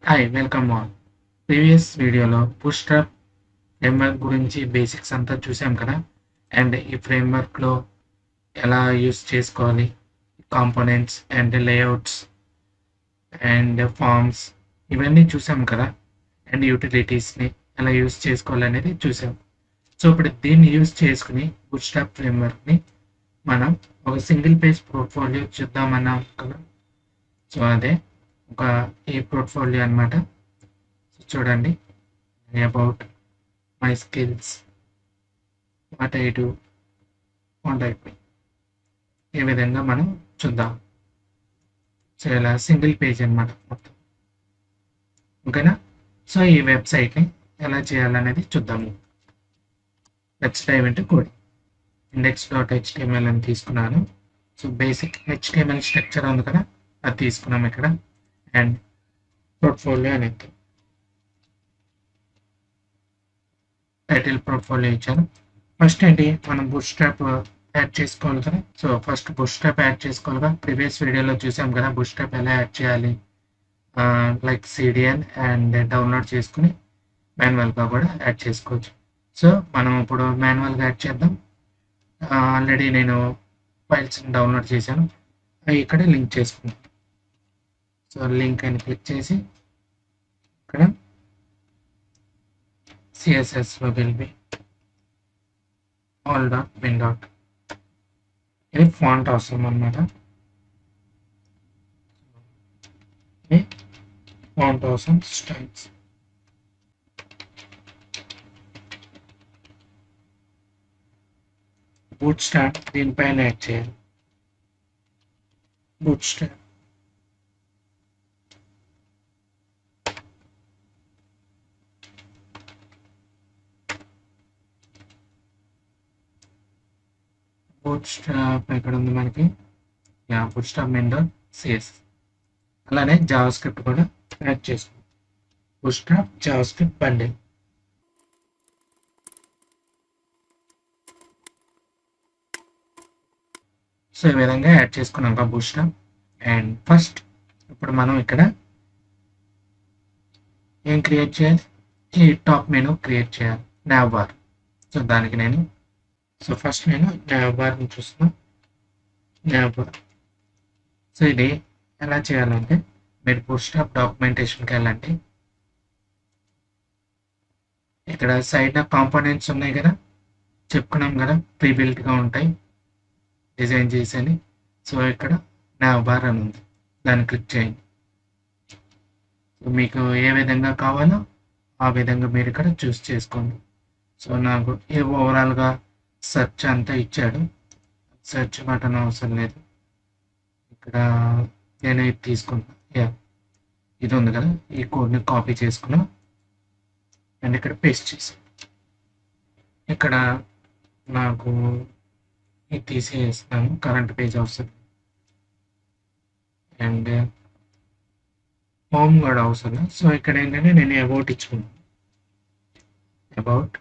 Hi welcome all. Previous వీడియోలో Bootstrap framework గురించి basics అంతా చూసాం కదా! అండ్ ఈ ఫ్రేమ్‌వర్క్‌లో ఎలా యూజ్ చేసుకోవాలి, components and layouts and forms ఇవన్నీ చూసాం కదా! అండ్ యుటిలిటీస్‌ని ఎలా యూజ్ చేసుకోవాలనేది చూసాం. సో, ఇప్పుడు దీన్ని యూజ్ చేసుకొని బూట్‌స్ట్రాప్ ఫ్రేమ్‌వర్క్‌ని మనం ఒక సింగిల్ పేజ్ పోర్ట్‌ఫోలియో చూద్దామన్నాం కదా! సో, అదే ఒక ఈ పోర్ట్‌ఫోలియో అన్నమాట. చూడండి. About my skills, what I do, what I do ఈ విధంగా మనం చూద్దాం. సో ఇలా సింగిల్ పేజ్ అనమాట మొత్తం. ఓకేనా? సో ఈ వెబ్సైట్ని ఎలా చేయాలనేది చూద్దాము. Let's dive into coding. index.html అని తీసుకున్నాను. సో బేసిక్ HTML స్ట్రక్చర్ ఉంది కదా, అది తీసుకున్నాం ఇక్కడ. అండ్ పోర్ట్ఫోలియో అనేది టైటిల్ పోర్ట్ఫోలియో ఇచ్చాను. ఫస్ట్ ఏంటి, మనం బూట్‌స్ట్రాప్ యాడ్ చేసుకోవాలి కదా. సో ఫస్ట్ బూట్‌స్ట్రాప్ యాడ్ చేసుకోవాలిగా. ప్రీవియస్ వీడియోలో చూసాం కదా బూట్‌స్ట్రాప్ ఎలా యాడ్ చేయాలి. లైక్ సిడిఎన్ అండ్ డౌన్లోడ్ చేసుకుని మాన్యువల్గా కూడా యాడ్ చేసుకోవచ్చు. సో మనం ఇప్పుడు మాన్యువల్గా యాడ్ చేద్దాం. ఆల్రెడీ నేను ఫైల్స్ డౌన్లోడ్ చేశాను, అవి ఇక్కడ లింక్ చేసుకుంటాం. సో లింక్ అని క్లిక్ చేసి ఇక్కడ సిఎస్ఎస్లో వెళ్ళి ఆల్ డాట్ బిన్ డాట్, ఇది ఫాంట్ అవసరం అన్నమాట. ఫాంట్ అవసరం స్టైల్స్. బూట్‌స్ట్రాప్ దీనిపైన యాడ్ చేయాలి. బూట్‌స్ట్రాప్ బూట్‌స్ట్రాప్ ఎక్కడ ఉంది మనకి? Bootstrap main dot CS. అలానే జావా స్క్రిప్ట్ కూడా యాడ్ చేసుకోండి. Bootstrap Java script bundle. So ఈ విధంగా యాడ్ చేసుకున్నాక బూట్‌స్ట్రాప్. అండ్ ఫస్ట్ ఇప్పుడు మనం ఇక్కడ ఏం క్రియేట్ చేయాలి, ఈ టాప్ మెనూ క్రియేట్ చేయాలి, nav బార్. సో దానికి నేను ఫస్ట్ నేను nav బార్ని చూస్తున్నాను. nav bar. సో ఇది ఎలా చేయాలంటే, మీరు బూట్‌స్ట్రాప్ డాక్యుమెంటేషన్కి వెళ్ళండి. ఇక్కడ సైడ్ కాంపోనెంట్స్ ఉన్నాయి కదా, చెప్పుకున్నాం కదా ప్రీ బిల్ట్గా ఉంటాయి డిజైన్ చేసేది. సో ఇక్కడ nav బార్ అని ఉంది, దాన్ని క్లిక్ చేయండి. సో మీకు ఏ విధంగా కావాలో ఆ విధంగా మీరు ఇక్కడ చూస్ చేసుకోండి. సో నాకు ఓవరాల్గా సెర్చ్ అంతా ఇచ్చాడు. సెర్చ్ బటన్ అవసరం లేదు. ఇక్కడ నేను ఇది తీసుకున్నా. ఇది ఉంది కదా, ఈ కోడ్ని కాపీ చేసుకున్నా అండ్ ఇక్కడ పేస్ట్ చేసి ఇక్కడ నాకు ఇది తీసేస్తున్నాను, కరెంట్ పేజ్ అవసరం అండ్ హోమ్ కూడా అవసరం. సో ఇక్కడ ఏంటంటే నేను అబౌట్ ఇచ్చుకున్నాను. అబౌట్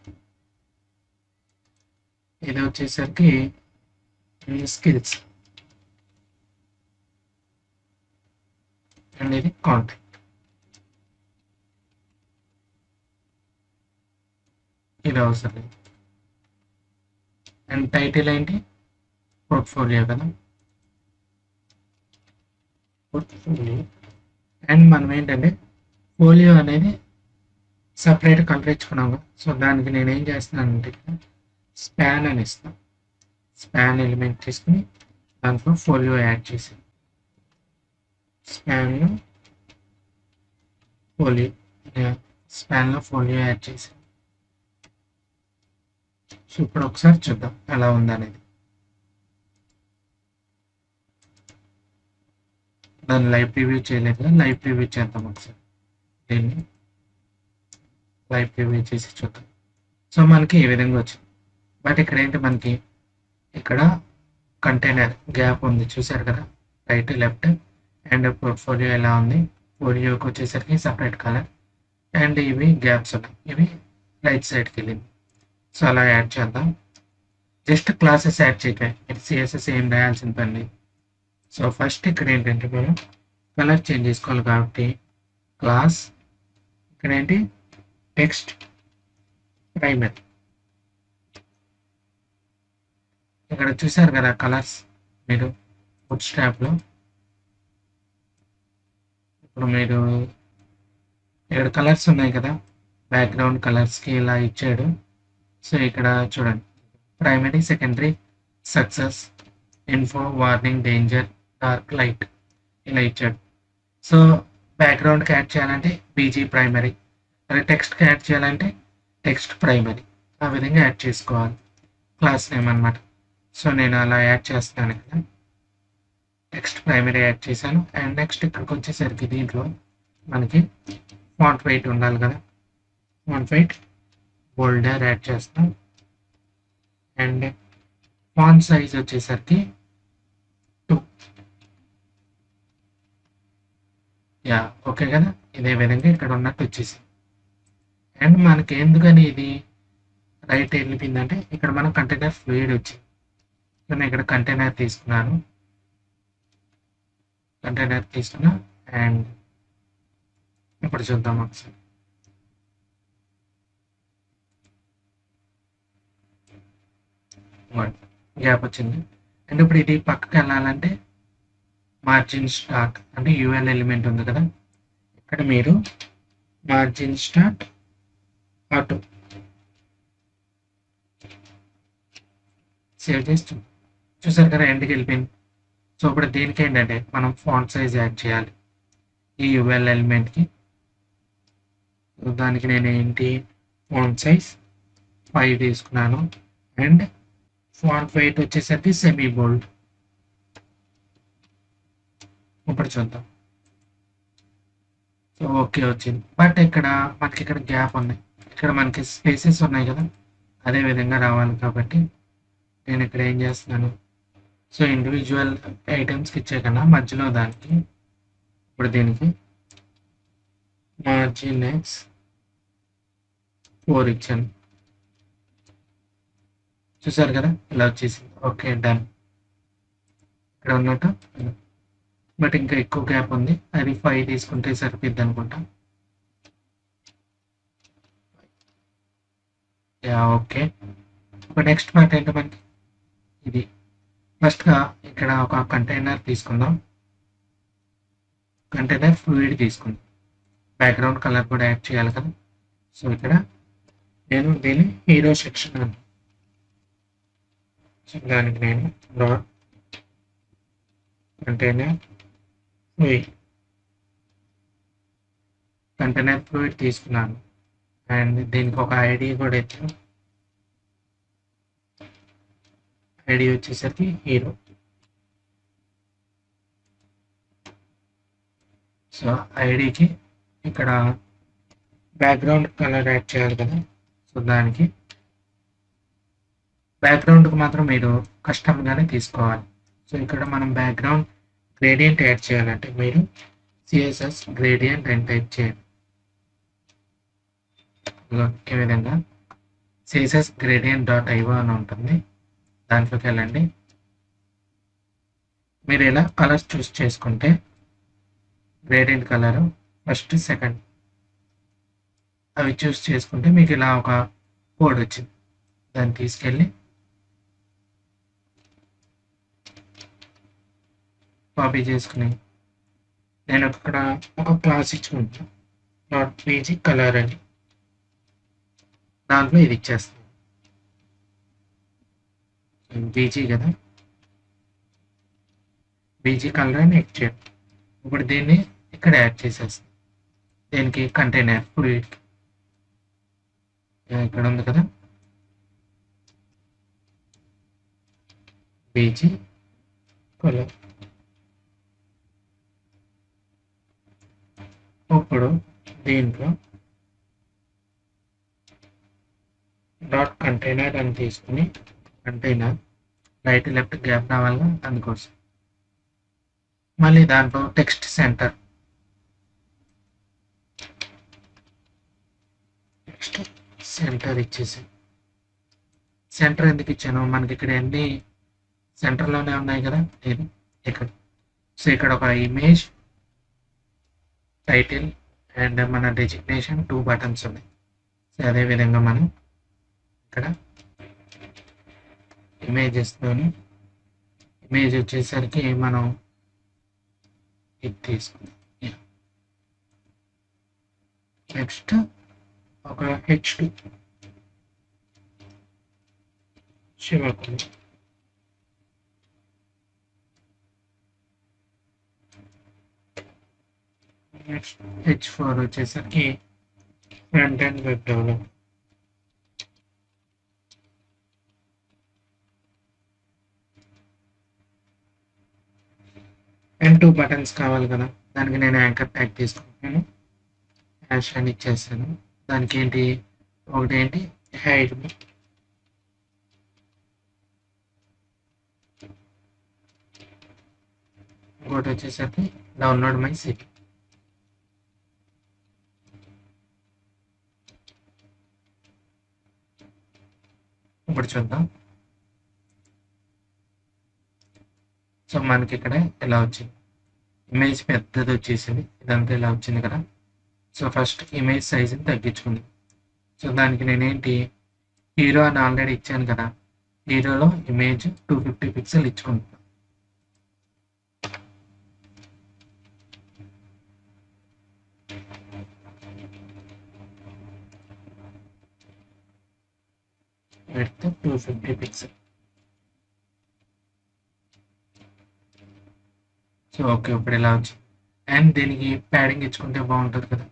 ఇది వచ్చేసరికి స్కిల్స్ అండ్ ఇది కాంటాక్ట్. ఇది అవసరం లేదు. అండ్ టైటిల్ ఏంటి, పోర్ట్ఫోలియో కదా, పోర్ట్ఫోలియో. అండ్ మనం ఏంటంటే ఫోలియో అనేది సపరేట్ కలర్ ఇచ్చుకున్నాము. సో దానికి నేను ఏం చేస్తున్నానంటే స్పాన్ అని ఇస్తాను. స్పాన్ ఎలిమెంట్ తీసుకుని దాంట్లో ఫోలియో యాడ్ చేసి స్పాన్లో ఫోలియో యాడ్ చేసి. సో ఇప్పుడు ఒకసారి చూద్దాం ఎలా ఉందనేది. దాన్ని లైవ్ ప్రివ్యూ చేయలేదు కదా, లైవ్ ప్రివ్యూ చేద్దాం ఒకసారి. దీన్ని లైవ్ ప్రివ్యూ చేసి చూద్దాం. సో మనకి ఈ విధంగా వచ్చింది. బట్ ఇక్కడ ఏంటి, మనకి ఇక్కడ కంటైనర్ గ్యాప్ ఉంది చూసారు కదా, రైట్ లెఫ్ట్. అండ్ పోర్ట్ఫోలియో ఎలా ఉంది, ఫోలియోకి వచ్చేసరికి సపరేట్ కలర్ అండ్ ఇవి గ్యాప్స్ ఉన్నాయి, ఇవి రైట్ సైడ్కి వెళ్ళింది. సో అలా యాడ్ చేద్దాం. జస్ట్ క్లాసెస్ యాడ్ చేయటం, ఇది సిఎస్ఎస్ ఏం రాయాల్సిన పని. సో ఫస్ట్ ఇక్కడ ఏంటంటే మనం కలర్ చేంజ్ చేసుకోవాలి కాబట్టి క్లాస్ ఇక్కడ ఏంటి టెక్స్ట్ ప్రైమరీ. ఇక్కడ చూసారు కదా కలర్స్ మీరు బూట్స్ట్రాప్లో. ఇప్పుడు మీరు ఇక్కడ కలర్స్ ఉన్నాయి కదా, బ్యాక్గ్రౌండ్ కలర్స్కి ఇలా ఇచ్చాడు. సో ఇక్కడ చూడండి primary, secondary, success, info, warning, danger, dark, light ఇలా ఇచ్చాడు. సో బ్యాక్గ్రౌండ్కి యాడ్ చేయాలంటే బీజీ ప్రైమరీ, అదే టెక్స్ట్కి యాడ్ చేయాలంటే టెక్స్ట్ ప్రైమరీ. ఆ విధంగా యాడ్ చేసుకోవాలి క్లాస్ నేమ్ అన్నమాట. సో నేను అలా యాడ్ చేస్తాను ఇక్కడ, టెక్స్ట్ ప్రైమరీ యాడ్ చేశాను. అండ్ నెక్స్ట్ ఇక్కడికి వచ్చేసరికి దీంట్లో మనకి ఫాంట్ వెయిట్ ఉండాలి కదా, ఫాంట్ వెయిట్ బోల్డర్ యాడ్ చేస్తాం. అండ్ ఫాంట్ సైజ్ వచ్చేసరికి 2. యా ఓకే కదా, ఇదే విధంగా ఇక్కడ ఉన్నట్టు వచ్చేసింది. అండ్ మనకి ఎందుకని ఇది రైట్ వెళ్ళిపోయిందంటే ఇక్కడ మనం కంటైనర్ ఫ్లూయిడ్ వచ్చింది. నేను ఇక్కడ కంటైనర్ తీసుకున్నాను, అండ్ ఇప్పుడు చూద్దాం ఒకసారి. గ్యాప్ వచ్చింది. అండ్ ఇప్పుడు ఇది పక్కకి వెళ్ళాలంటే మార్జిన్ స్టార్ట్ అంటే యూఎల్ ఎలిమెంట్ ఉంది కదా, ఇక్కడ మీరు మార్జిన్ స్టార్ట్ ఆటో సేవ్ చేస్తూ చూసారు కదా ఎండ్కి వెళ్ళిపోయింది. సో ఇప్పుడు దీనికి ఏంటంటే మనం ఫాంట్ సైజ్ యాడ్ చేయాలి ఈ యూఎల్ ఎలిమెంట్కి. దానికి నేను ఏంటి ఫాంట్ సైజ్ 5 తీసుకున్నాను. అండ్ ఫాంట్ వెయిట్ వచ్చేసరికి సెమీ బోల్డ్. ఇప్పుడు చూద్దాం. సో ఓకే వచ్చింది. బట్ ఇక్కడ మనకి ఇక్కడ గ్యాప్ ఉన్నాయి, ఇక్కడ మనకి స్పేసెస్ ఉన్నాయి కదా, అదే విధంగా రావాలి కాబట్టి నేను ఇక్కడ ఏం చేస్తున్నాను, సో ఇండివిజువల్ ఐటమ్స్కి ఇచ్చే కన్నా మధ్యలో దానికి ఇప్పుడు దీనికి మార్జిన్ ఎక్స్ 4 ఇచ్చాను. చూసారు కదా ఇలా వచ్చేసింది. Okay done. ఇక్కడ ఉన్నట్టు బట్ ఇంకా ఎక్కువ గ్యాప్ ఉంది, అది 5 తీసుకుంటే సరిపోద్ది అనుకుంటా. Yeah okay. ఇప్పుడు నెక్స్ట్ పార్ట్ ఏంటో మనకి ఇది ఫస్ట్గా ఇక్కడ ఒక కంటైనర్ తీసుకుందాం, కంటైనర్ ఫ్లూయిడ్ తీసుకుందాం, బ్యాక్గ్రౌండ్ కలర్ కూడా యాడ్ చేయాలి కదా. సో ఇక్కడ నేను దీన్ని హీరో సెక్షన్ అని, దానికి నేను డాట్ కంటైనర్ ఫ్లూయిడ్ తీసుకున్నాను. అండ్ దీనికి ఒక ఐడి కూడా ఇచ్చాను, ఐడి వచ్చేసరికి హీరో. సో ఐడికి ఇక్కడ బ్యాక్గ్రౌండ్ కలర్ యాడ్ చేయాలి కదా, సో దానికి బ్యాక్గ్రౌండ్కి మాత్రం మీరు కస్టమ్గానే తీసుకోవాలి. సో ఇక్కడ మనం బ్యాక్గ్రౌండ్ గ్రేడియంట్ యాడ్ చేయాలంటే మీరు సిఎస్ఎస్ గ్రేడియంట్ అని టైప్ చేయండి. ఈ విధంగా సిఎస్ఎస్ గ్రేడియంట్ .io అని ఉంటుంది, దాంట్లోకి వెళ్ళండి. మీరు ఇలా కలర్స్ చూస్ చేసుకుంటే గ్రేడియంట్ కలర్ ఫస్ట్ సెకండ్ అవి చూస్ చేసుకుంటే మీకు ఇలా ఒక కోడ్ వచ్చింది. దాన్ని తీసుకెళ్ళి కాపీ చేసుకుని నేను ఇక్కడ ఒక క్లాస్ ఇచ్చుకుంటాను డాట్ పీజీ కలర్ అని, దాంట్లో ఇది ఇచ్చేస్తాను బీజీ కదా, బీజీ కలర్ అని యాడ్ చేయండి. ఇప్పుడు దీన్ని ఇక్కడ యాడ్ చేసేస్తాను, దీనికి కంటైనర్ ఫ్లూయిడ్ ఇక్కడ ఉంది కదా, బీజీ కలర్. ఇప్పుడు దీంట్లో డాట్ కంటైనర్ అని తీసుకుని కంటైనర్ రైట్ లెఫ్ట్ గ్యాప్ రావాలిగా, అందుకోసం మళ్ళీ దాంట్లో టెక్స్ట్ సెంటర్ ఇచ్చేసి, సెంటర్ ఎందుకు ఇచ్చాను మనకి ఇక్కడ అన్ని సెంటర్లోనే ఉన్నాయి కదా ఇక్కడ. సో ఇక్కడ ఒక ఇమేజ్ టైటిల్ అండ్ మన డెసిగ్నేషన్ 2 బటన్స్ ఉన్నాయి. సో అదేవిధంగా మనం ఇక్కడ ఇమేజెస్లోని ఇమేజ్ వచ్చేసరికి మనం ఇది తీసుకుందాం. నెక్స్ట్ ఒక H2 శివకులు. నెక్స్ట్ H4 వచ్చేసరికి front and web develop. And 2 buttons కావాలి కదా, దానికి నేను యాంకర్ ట్యాగ్ తీసుకుంటున్నాను. హ్యాష్ అని ఇచ్చేస్తాను. దానికి ఏంటి, ఒకటి ఏంటి హైడ్ మీ, ఇంకోటి వచ్చేసరికి డౌన్లోడ్ మై సిటీ. ఇప్పుడు చూద్దాం. సో మనకి ఇక్కడ ఎలా వచ్చింది, ఇమేజ్ పెద్దది వచ్చేసింది, ఇదంతా ఇలా వచ్చింది కదా. సో ఫస్ట్ ఇమేజ్ సైజుని తగ్గించుకుంది. సో దానికి నేనేంటి హీరో అని ఆల్రెడీ ఇచ్చాను కదా, హీరోలో ఇమేజ్ 250 పిక్సెల్ ఇచ్చుకుంటున్నాను. Width 250 pixel. సో ఓకే, ఇప్పుడు ఇలా వచ్చింది. అండ్ దీనికి ప్యాడింగ్ ఇచ్చుకుంటే బాగుంటుంది కదా,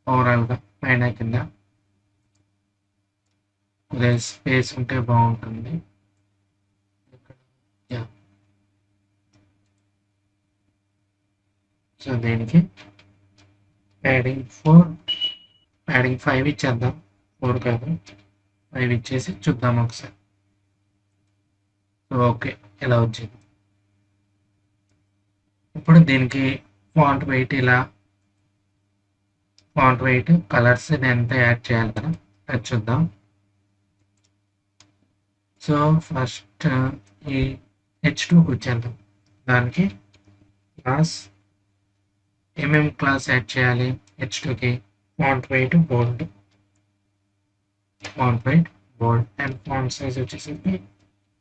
ఓవరాల్గా పైన కింద కొద్దిగా స్పేస్ ఉంటే బాగుంటుంది. సో దీనికి ప్యాడింగ్ 5 ఇచ్చేద్దాం. 4 కాదు 5 ఇచ్చేసి చూద్దాం ఒకసారి. సో ఓకే, ఇలా వచ్చింది. ఇప్పుడు దీనికి ఫాంట్ వెయిట్ కలర్స్ ఎంత యాడ్ చేయాలి కదా, అది చూద్దాం. సో ఫస్ట్ ఈ H2కి వచ్చేద్దాం. దానికి క్లాస్ ఏమేమి క్లాస్ యాడ్ చేయాలి H2కి, font weight bold and font size వచ్చేసరికి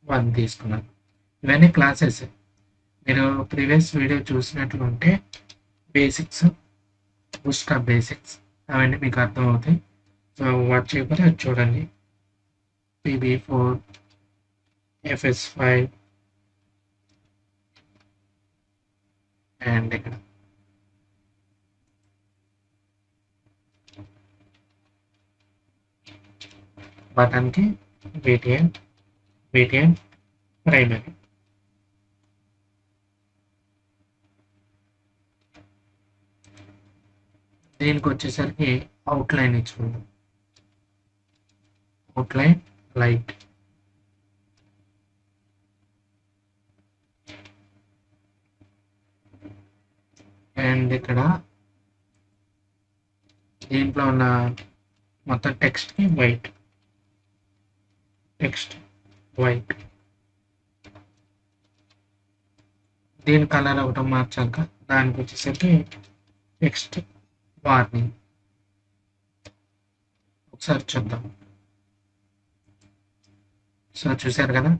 1 తీసుకున్నాను. ఇవన్నీ క్లాసెస్. మీరు ప్రీవియస్ వీడియో చూసినట్లుంటే బేసిక్స్, బూస్ట్రాప్ బేసిక్స్ అవన్నీ మీకు అర్థమవుతాయి. సో వాట్ చేయకపోతే అది చూడండి. PB4, FS5 అండ్ ఇక్కడ బటన్కి BTN ప్రైమరీ. దీనికి వచ్చేసరికి అవుట్లైన్ ఇచ్చుకుందాం. Outline light. అండ్ ఇక్కడ దీంట్లో ఉన్న మొత్తం టెక్స్ట్కి వైట్. దీని కలర్ ఒకటి మార్చాక దానికి వచ్చేసరికి టెక్స్ట్ వార్నింగ్. ఒకసారి చూద్దాం. సో చూసారు కదా,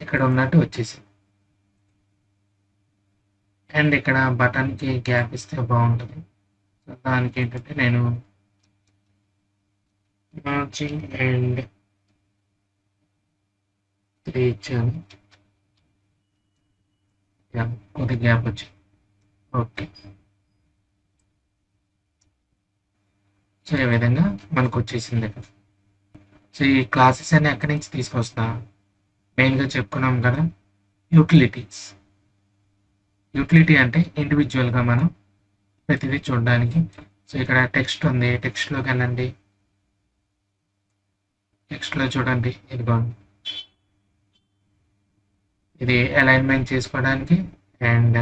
ఇక్కడ ఉన్నట్టు వచ్చేసింది. అండ్ ఇక్కడ బటన్కి గ్యాప్ ఇస్తే బాగుంటుంది. సో దానికి ఏంటంటే నేను మార్జిన్ అండ్ 3 ఇచ్చాను. కొద్ది గ్యాప్ వచ్చింది. ఓకే, సో ఈ విధంగా మనకు వచ్చేసింది ఇక్కడ. సో ఈ క్లాసెస్ అన్ని ఎక్కడి నుంచి తీసుకొస్తా, మెయిన్గా చెప్పుకున్నాం కదా, యూటిలిటీ అంటే ఇండివిజువల్గా మనం ప్రతిదీ చూడడానికి. సో ఇక్కడ టెక్స్ట్ ఉంది, టెక్స్ట్లోకి వెళ్ళండి. టెక్స్ట్లో చూడండి, ఇదిగోండి, ఇది అలైన్మెంట్ చేసుకోవడానికి. అండ్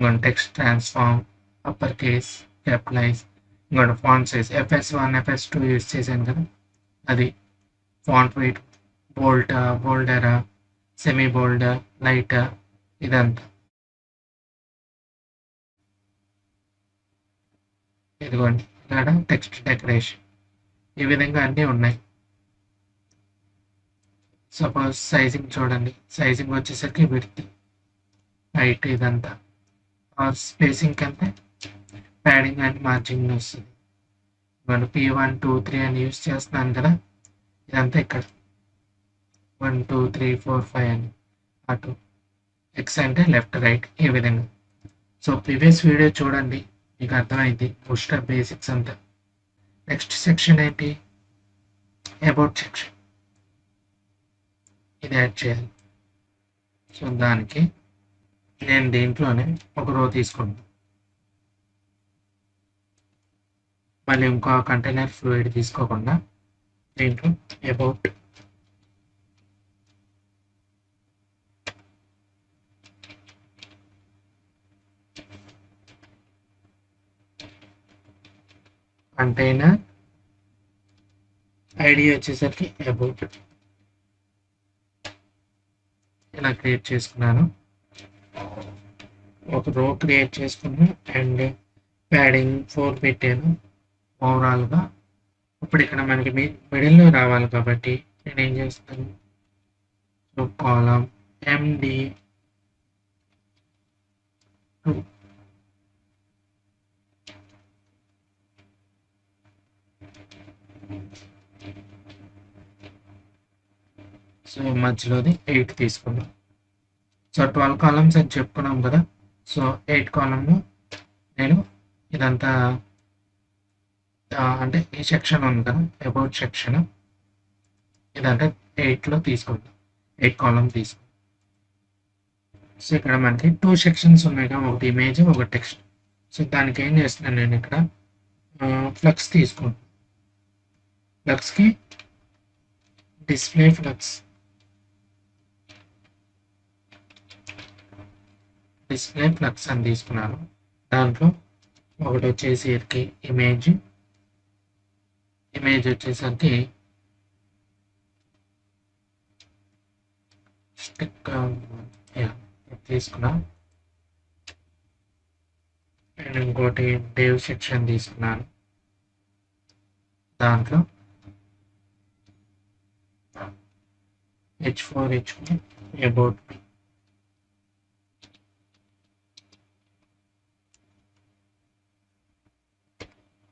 ఇంకోటి text transform, upper case, capitalize, ఇంకోటి font size FS1 FS2 use చేశాను కదా, అది ఫాంట్ వెయిట్, బోల్డరా, సెమీ బోల్డ్, లైట్, ఇదంతా. ఇదిగోండి ఇక్కడ టెక్స్ట్ డెకరేషన్ ఈ విధంగా అన్నీ ఉన్నాయి. సపోజ్ సైజింగ్ చూడండి, సైజింగ్ వచ్చేసరికి విడ్త్ హైట్ ఇదంతా ఆర్ స్పేసింగ్ అంటే ప్యాడింగ్ అండ్ మార్జింగ్ వస్తుంది. మనం P1 2 3 అని యూస్ చేస్తున్నాను కదా, ఇదంతా ఇక్కడ 1 2 3 4 5 అని అటు ఎక్స్ అంటే లెఫ్ట్ రైట్ ఈ విధంగా. సో ప్రీవియస్ వీడియో చూడండి, మీకు అర్థమైంది బూస్టర్ బేసిక్స్ అంతా. నెక్స్ట్ సెక్షన్ ఏంటి, అబౌట్ సెక్షన్. ఇది యాడ్ చేయాలి. సో దానికి నేను దీంట్లోనే ఒక రో తీసుకుంటాను, మళ్ళీ ఇంకో కంటైనర్ ఫ్లూయిడ్ తీసుకోకుండా దీంట్లో అబౌట్ కంటైనర్ ఐడి వచ్చేసరికి అబౌట్ ఇలా క్రియేట్ చేసుకున్నాను. ఒక రో క్రియేట్ చేసుకున్నాను అండ్ ప్యాడింగ్ 4 పెట్టాను ఓవరాల్గా. ఇప్పుడు ఇక్కడ మనకి మిడిల్లో రావాలి కాబట్టి నేను ఏం చేస్తాను, సో కాలం MD2 సో మధ్యలోది 8 తీసుకున్నాం. సో 12 కాలమ్స్ అని చెప్పుకున్నాం కదా, సో 8 కాలంలో నేను ఇదంతా అంటే ఈ సెక్షన్ ఉంది కదా అబౌట్ సెక్షన్, ఇదంటే 8లో తీసుకుంటాం, 8 కాలం తీసుకుంటాం. సో ఇక్కడ మనకి 2 సెక్షన్స్ ఉన్నాయి కదా, ఒకటి ఇమేజ్ ఒక టెక్స్ట్. సో దానికి ఏం చేస్తున్నాను, నేను ఇక్కడ ఫ్లక్స్ తీసుకుంటాను. ఫ్లక్స్కి డిస్ప్లే ఫ్లక్స్ అని తీసుకున్నాను. దాంట్లో ఒకటి వచ్చేసరికి ఇమేజ్ వచ్చేసరికి స్టిక్ తీసుకున్నా. అండ్ ఇంకోటి డేవ్ సెక్షన్ తీసుకున్నాను. దాంట్లో H4 అబౌట్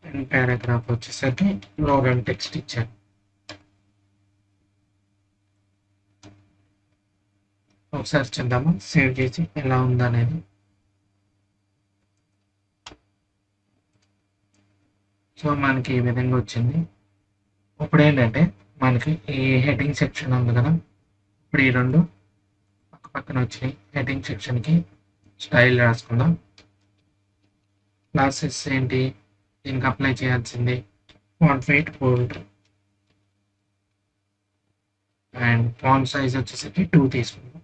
అండ్ పారాగ్రాఫ్ వచ్చేసరికి లోగన్ టెక్స్ట్ ఇచ్చాను. ఒకసారి చూద్దాము సేవ్ చేసి ఎలా ఉందనేది. సో మనకి ఈ విధంగా వచ్చింది. ఇప్పుడు ఏంటంటే మనకి ఈ హెడ్డింగ్ సెక్షన్ ఉంది కదా, ఇప్పుడు ఈ రెండు పక్కన వచ్చినాయి. హెడ్డింగ్ సెక్షన్కి స్టైల్ రాసుకుందాం. క్లాసెస్ ఏంటి, దీనికి అప్లై చేయాల్సింది font weight bold and font size వచ్చేసరికి 2 తీసుకుందాం.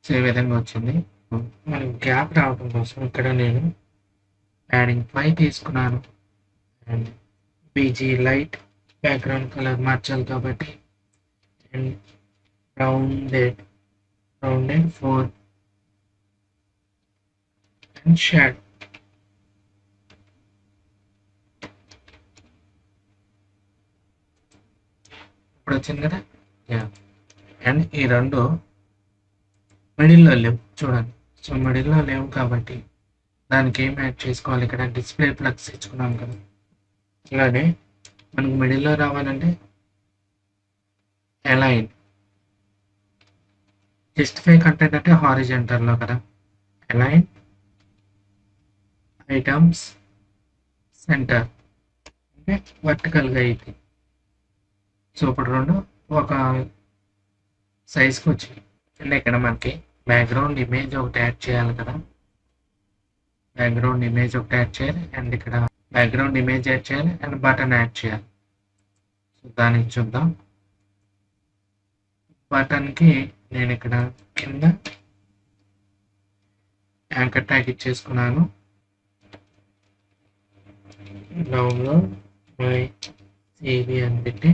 సో ఈ విధంగా వచ్చింది. మనకి గ్యాప్ రావడం కోసం ఇక్కడ నేను ప్యాడింగ్ 5 తీసుకున్నాను and BG light background colour మార్చాలి కాబట్టి అండ్ rounded 4 and shadow. ఇప్పుడు వచ్చింది కదా, అండ్ ఈ రెండు మిడిల్లో లేవు చూడండి. సో మిడిల్లో లేవు కాబట్టి దానికి ఏం యాడ్ చేసుకోవాలి, ఇక్కడ డిస్ప్లే ఫ్లక్స్ ఇచ్చుకున్నాం కదా, ఇలానే మనకు మిడిల్లో రావాలంటే అలైన్ జస్టిఫై కంటెంట్ అంటే హారిజంటల్లో కదా, అలైన్ ఐటమ్స్ సెంటర్ అంటే వర్టికల్గా అయితే. సో ఇప్పుడు రెండు ఒక సైజ్కి వచ్చాయి. అండ్ ఇక్కడ మనకి బ్యాక్గ్రౌండ్ ఇమేజ్ ఒకటి యాడ్ చేయాలి కదా, బ్యాక్గ్రౌండ్ ఇమేజ్ ఒకటి యాడ్ చేయాలి అండ్ ఇక్కడ బ్యాక్గ్రౌండ్ ఇమేజ్ యాడ్ చేయాలి అండ్ బటన్ యాడ్ చేయాలి. సో దానికి చూద్దాం. బటన్కి నేను ఇక్కడ కింద యాంకర్ ట్యాగ్ ఇచ్చేసుకున్నాను. డౌన్లోడ్ మై CV అని పెట్టి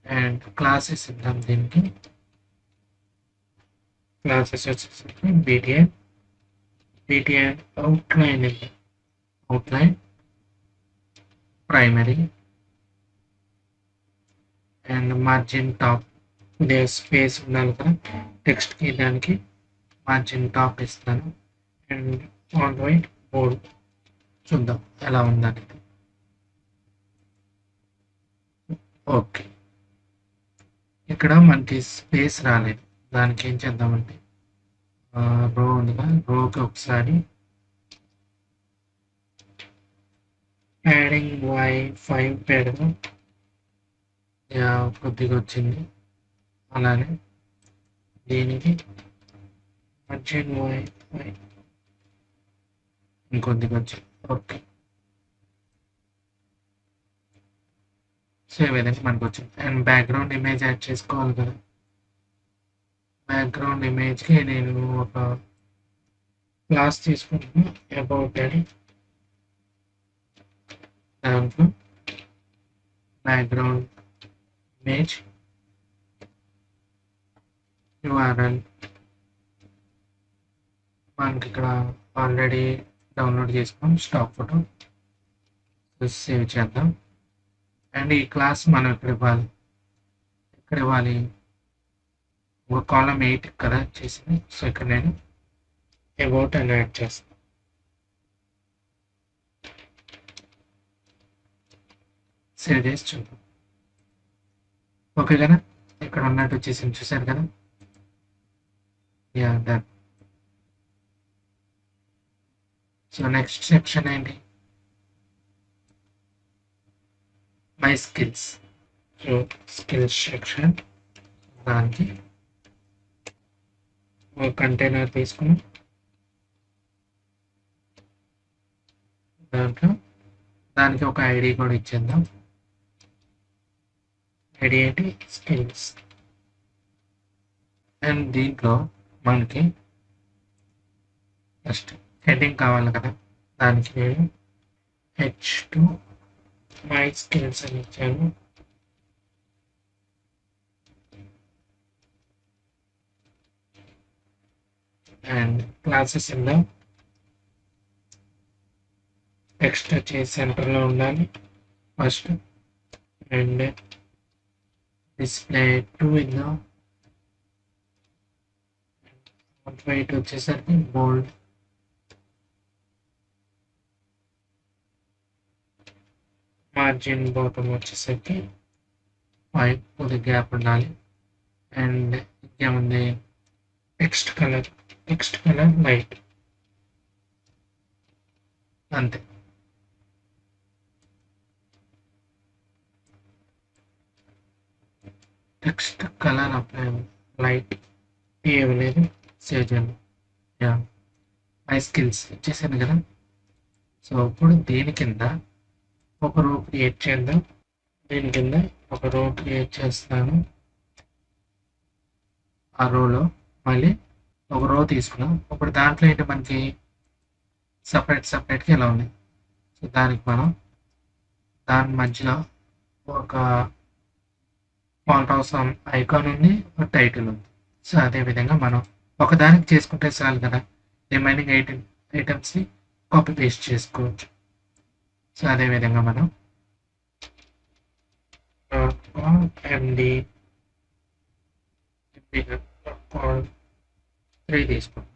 అండ్ క్లాసెస్ ఇద్దాం దీనికి. క్లాసెస్ వచ్చేసరికి బీటీఎన్ అవుట్లైన్ ఇద్దాం. Outline primary and margin top. ఇదే స్పేస్ ఉండాలి కదా టెక్స్ట్కి, దానికి మార్జిన్ టాప్ ఇస్తాను. And font weight bold. చూద్దాం ఎలా ఉందని. ఓకే, ఇక్కడ మనకి స్పేస్ రాలేదు. దానికి ఏం చేద్దామంటే రో ఉందిగా, రోకి ఒకసారి ప్యాడింగ్ Y5 పెడదాం. కొద్దిగా వచ్చింది. అలానే దీనికి మార్జిన్ Y5 ఇంకొద్దిగా వచ్చింది. ఓకే, సో ఈ విధంగా మనకు వచ్చింది. అండ్ బ్యాక్గ్రౌండ్ ఇమేజ్ యాడ్ చేసుకోవాలి కదా. బ్యాక్గ్రౌండ్ ఇమేజ్కి నేను ఒక క్లాస్ తీసుకుంటున్నాను, అబౌట్ అని. దాంట్లో బ్యాక్గ్రౌండ్ ఇమేజ్ URL మనకి ఇక్కడ ఆల్రెడీ డౌన్లోడ్ చేసుకున్నాం, స్టాక్ ఫోటో. సేవ్ చేద్దాం. అండ్ ఈ క్లాస్ మనం ఇక్కడ ఇవ్వాలి ఒక కాలం 8 కదా చేసింది. సో ఇక్కడ నేను అబౌట్ అని యాడ్ చేస్తాను. సేవ్ చేసి చూద్దాం. ఓకే కదా, ఇక్కడ ఉన్నట్టు వచ్చేసింది, చూసారు కదా. Yeah, done. So next section ఏంటి? My skills. So skills section, దానికి ఒక కంటైనర్ తీసుకుని దాంట్లో దానికి ఒక ఐడి కూడా ఇచ్చేద్దాం. ఐడి ఏంటి? స్కిల్స్. అండ్ దీంట్లో మనకి ఫస్ట్ హెడ్డింగ్ కావాలి కదా, దానికి నేను H2 మై స్కిల్స్ అని ఇచ్చాను. అండ్ క్లాసెస్ ఇద్దాం. టెక్స్ట్ వచ్చేసి సెంటర్లో ఉండాలి ఫస్ట్. అండ్ డిస్ప్లే 2 ఇద్దాం. వైట్ వచ్చేసరికి బోల్డ్. మార్జిన్ బాటమ్ వచ్చేసరికి 5, కొద్దిగా గ్యాప్ ఉండాలి. అండ్ ఇంకేముంది, టెక్స్ట్ కలర్ వైట్. అంతే. టెక్స్ట్ కలర్ అప్లై లైట్ ఏమి లేదు. సేవ్ చేయండి. యా, మై స్కిల్స్ ఇచ్చేసాను కదా. సో ఇప్పుడు దీని కింద ఒక రో క్రియేట్ చేద్దాం. దీని కింద ఒక రో క్రియేట్ చేస్తాను. ఆ రోలో మళ్ళీ ఒక రో తీసుకున్నాం. ఇప్పుడు దాంట్లో ఏంటి, మనకి సపరేట్గా ఎలా ఉంది. సో దానికి మనం దాని మధ్యలో ఒక ఫాంట్ అవసరం ఐకాన్ ఉంది, ఒక టైటిల్ ఉంది. సో అదేవిధంగా మనం ఒకదానికి చేసుకుంటే చాలు కదా, రిమైనింగ్ ఐటమ్స్ని కాపీ పేస్ట్ చేసుకోవచ్చు. సో అదేవిధంగా మనం MD 3 తీసుకుంటాం,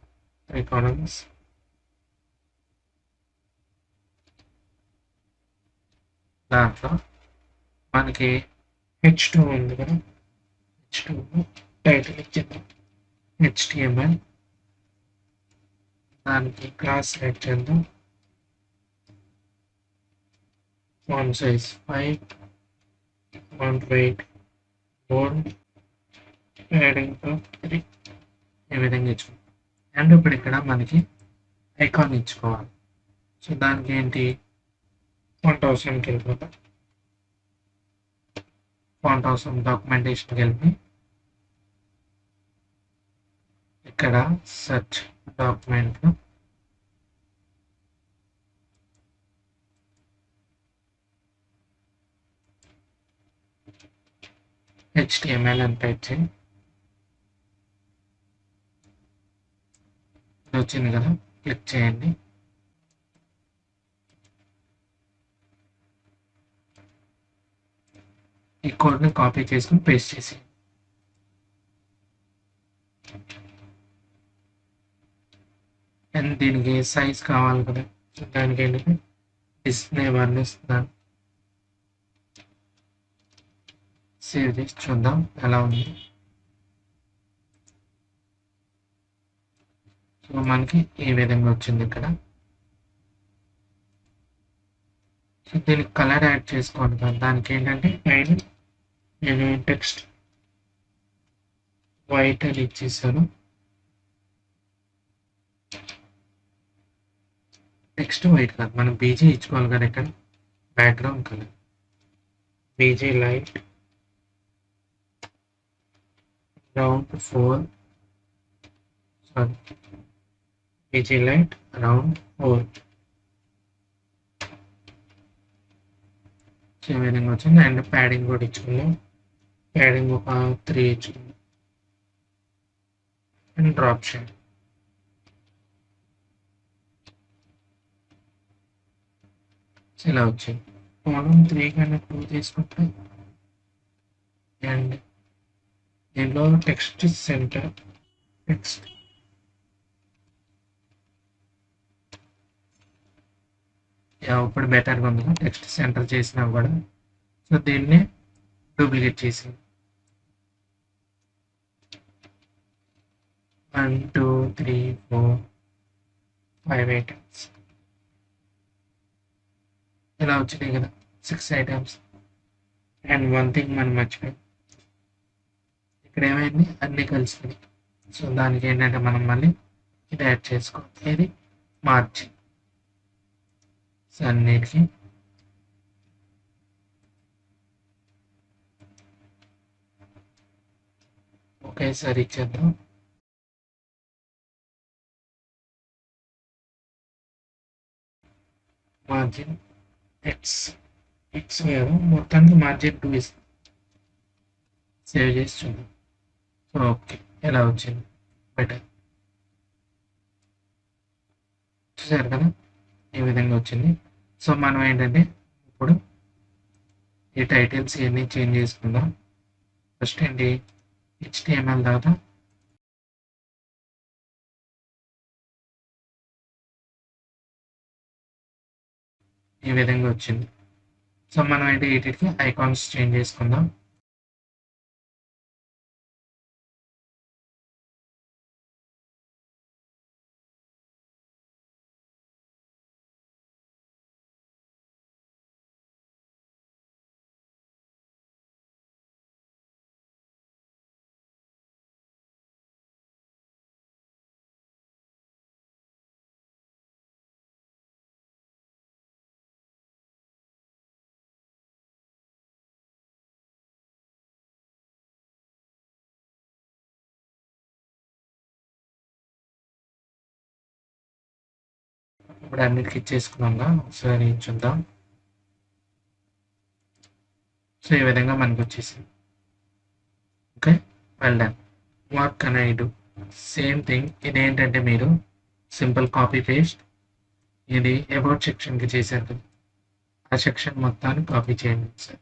3 కాలమ్స్. దాంట్లో మనకి H2 ఉంది కదా, H2 టైటిల్ ఇచ్చేద్దాం HTML. దానికి క్లాస్ సెలెక్ట్ చేద్దాం. ఫాంట్ సైజ్ 5, ఫాంట్ వెయిట్ బోల్డ్, ప్యాడింగ్ 3. ఈ విధంగా ఇచ్చుకోవాలి. అండ్ ఇప్పుడు ఇక్కడ మనకి ఐకాన్ ఇచ్చుకోవాలి. సో దానికి ఏంటి, ఫాంట్ అవసరంకి వెళ్ళిపోతాం. ఫాంట్ అవసరం డాక్యుమెంటేషన్కి వెళ్ళి ఇక్కడ సెర్చ్ డాక్యుమెంట్లో హెచ్టిఎంఎల్ అని టైప్ చేయండి. ఇది వచ్చింది కదా, క్లిక్ చేయండి. ఈ కోడ్ని కాపీ చేసుకుని పేస్ట్ చేసి అండ్ దీనికి సైజ్ కావాలి కదా, దానికి ఏంటంటే డిస్ప్లే వర్ణిస్తున్నాను. సేవ్ చేసి చూద్దాం ఎలా ఉంది. సో మనకి ఈ విధంగా వచ్చింది ఇక్కడ. సో దీనికి కలర్ యాడ్ చేసుకోవాలి కదా, దానికి ఏంటంటే పైన నేను టెక్స్ట్ వైట్ అని ఇచ్చేసాను. టెక్స్ట్ వైట్ కాదు, మనం బీజీ ఇచ్చుకోవాలి కదా ఇక్కడ, background colour BG light round 4, sorry, bg light round 4. So ఈ విధంగా వచ్చింది. అండ్ ప్యాడింగ్ కూడా ఇచ్చుకుందాం. ప్యాడింగ్ ఒక 3 ఇచ్చుకుందాం అండ్ డ్రాప్ చేయండి. ఇలా వచ్చింది. మనం 3 కన్నా 2 తీసుకుంటే అండ్ దీంట్లో టెక్స్ట్ సెంటర్ టెక్స్ట్ ఇప్పుడు బెటర్గా ఉంది. టెక్స్ట్ సెంటర్ చేసినా కూడా. సో దీన్ని డూప్లికేట్ చేసి 1 2 3 4 5 ఐటమ్స్ ఇలా వచ్చినాయి కదా, 6 ఐటమ్స్. అండ్ వన్ థింగ్ మనం మర్చిపోయాం, ఇక్కడ ఏమైంది అన్నీ కలిసిపోయి. సో దానికి ఏంటంటే మనం మళ్ళీ ఇది యాడ్ చేసుకోవాలి, ఇది మార్చి. సో అన్నిటికీ ఒకేసారి ఇచ్చేద్దాం. మార్జిన్ ఎక్స్ వేరు, మొత్తానికి మార్జిన్ 2 ఇస్తాం. సేవ్ చేసి చూద్దాం. సో ఓకే, ఎలా వచ్చింది బెటర్ చూసారు కదా, ఈ విధంగా వచ్చింది. సో మనం ఏంటంటే ఇప్పుడు ఈ టైటిల్స్ ఇవన్నీ చేంజ్ చేసుకుందాం. ఫస్ట్ ఏంటి హెచ్టిఎంఎల్ తర్వాత ఈ విధంగా వచ్చింది. సో మనం ఏంటి వీటికి ఐకాన్స్ చేంజ్ చేసుకుందాం. ఇప్పుడు అన్నిటికి ఇచ్చేసుకున్నాం, ఒకసారి చూద్దాం. సో ఈ విధంగా మనకు వచ్చేసింది. Okay, well done. What can I do? Same thing. ఇదేంటంటే మీరు సింపుల్ కాపీ పేస్ట్, ఇది అబౌట్ సెక్షన్కి చేశారు కదా, ఆ సెక్షన్ మొత్తాన్ని కాపీ చేయండి సార్.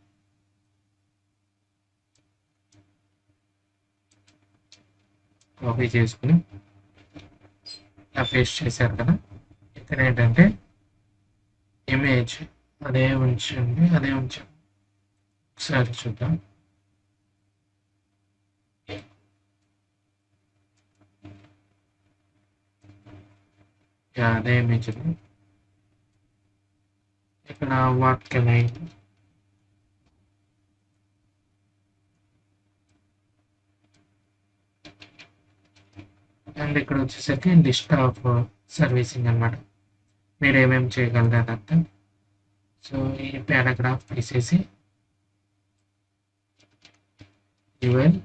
కాపీ చేసుకుని పేస్ట్ చేశారు కదా, ఇక్కడ ఏంటంటే ఇమేజ్ అదే ఉంచండి, అదే ఉంచండి. ఒకసారి చూద్దాం. అదే ఇమేజ్ ఇక్కడ వాట్ కెన్ ఐ, అండ్ ఇక్కడ వచ్చేసరికి లిస్ట్ ఆఫ్ సర్వీసింగ్ అనమాట, మీరు ఏమేమి చేయగలరు అదంతా. సో ఈ పారాగ్రాఫ్ తీసేసి యువల్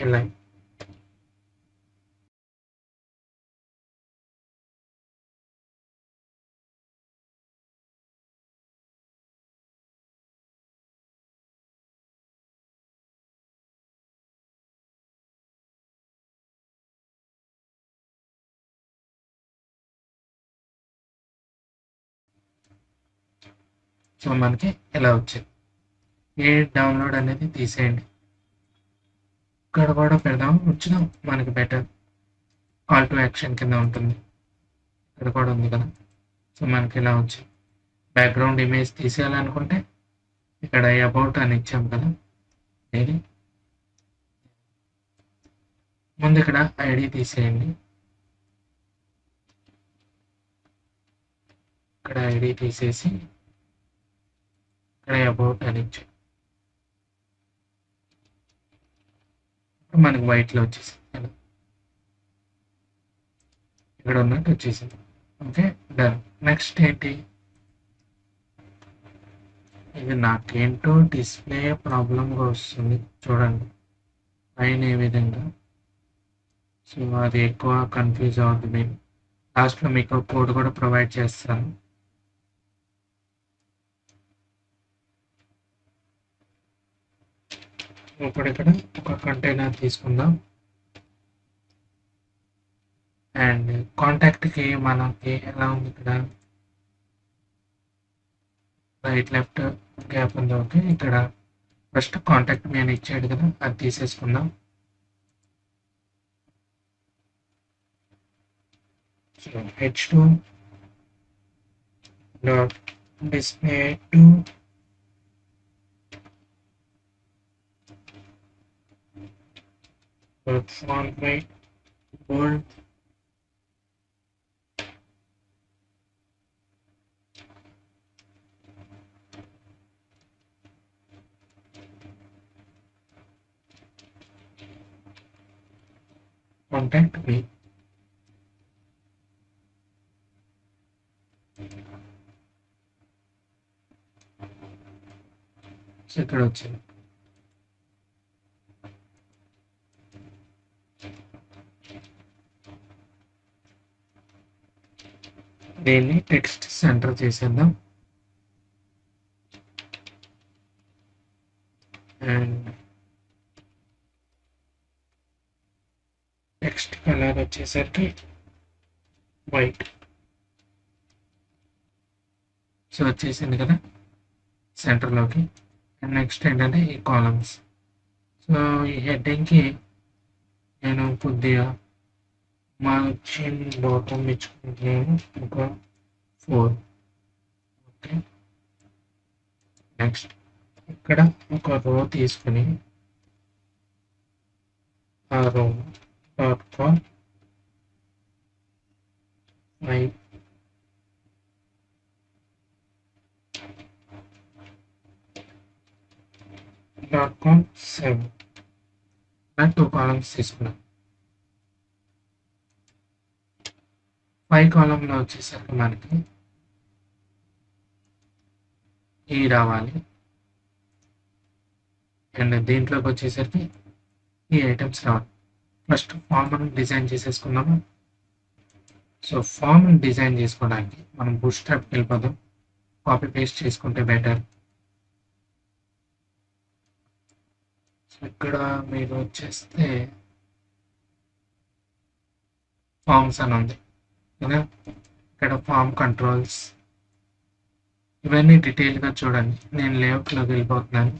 ఎలా సో మనకి ఇలా వచ్చింది. ఏ డౌన్లోడ్ అనేది తీసేయండి. ఇక్కడ కూడా పెడదాం, ఉంచుదాం, మనకి బెటర్. కాల్ టు యాక్షన్ కింద ఉంటుంది. ఇక్కడ కూడా ఉంది కదా. సో మనకి ఇలా వచ్చింది. బ్యాక్గ్రౌండ్ ఇమేజ్ తీసేయాలనుకుంటే ఇక్కడ అబౌట్ అని ఇచ్చాం కదా. ఇది ముందు ఇక్కడ ఐడి తీసేయండి. ఇక్కడ ఐడి తీసేసి ఇక్కడ అబౌట్ అని ఇచ్చాం. మనకి వైట్లో వచ్చేసింది. ఇక్కడ ఉన్నట్టు వచ్చేసింది. Okay, done. నెక్స్ట్ ఏంటి, ఇది నాకేంటో డిస్ప్లే ప్రాబ్లంగా వస్తుంది చూడండి పైన ఏ విధంగా. సో అది ఎక్కువ కన్ఫ్యూజ్ అవుతుంది. మీకు లాస్ట్లో మీకు కోడ్ కూడా ప్రొవైడ్ చేస్తాను. ఇప్పుడు ఇక్కడ ఒక కంటైనర్ తీసుకుందాం. అండ్ కాంటాక్ట్కి మనకి ఎలా ఉంది, ఇక్కడ రైట్ లెఫ్ట్ గ్యాప్ ఉంది. ఓకే, ఇక్కడ ఫస్ట్ కాంటాక్ట్ నేను ఇచ్చాడు కదా, అది తీసేసుకుందాం. So h2 dot display to font weight bold contact me. So ఇక్కడ వచ్చింది. దీన్ని టెక్స్ట్ సెంటర్ చేసేద్దాం. అండ్ టెక్స్ట్ కలర్ వచ్చేసరికి వైట్. సో వచ్చేసింది కదా సెంటర్లోకి. అండ్ నెక్స్ట్ ఏంటంటే ఈ కాలమ్స్. సో ఈ హెడ్డింగ్కి నేను కొద్దిగా మార్జిన్ బాటమ్ ఇచ్చుకుంటున్నాను, ఒక 4. ఓకే, నెక్స్ట్ ఇక్కడ ఒక రో తీసుకుని ఆ row dot col 5 dot col 7 2 columns తీసుకున్నాం. 5 కాలంలో వచ్చేసరికి మనకి ఈ రావాలి. అండ్ దీంట్లోకి వచ్చేసరికి ఈ ఐటమ్స్ రావాలి. ఫస్ట్ ఫామ్ డిజైన్ చేసేసుకున్నాము. సో ఫామ్ డిజైన్ చేసుకోవడానికి మనం బూట్స్ట్రాప్కి వెళ్ళిపోదాం. కాపీ పేస్ట్ చేసుకుంటే బెటర్. సో ఇక్కడ మీరు వచ్చేస్తే ఫామ్స్ అని ఉంది కదా, ఇక్కడ ఫామ్ కంట్రోల్స్ ఇవన్నీ డీటెయిల్గా చూడండి. నేను లేఅవుట్లోకి వెళ్ళిపోతున్నాను.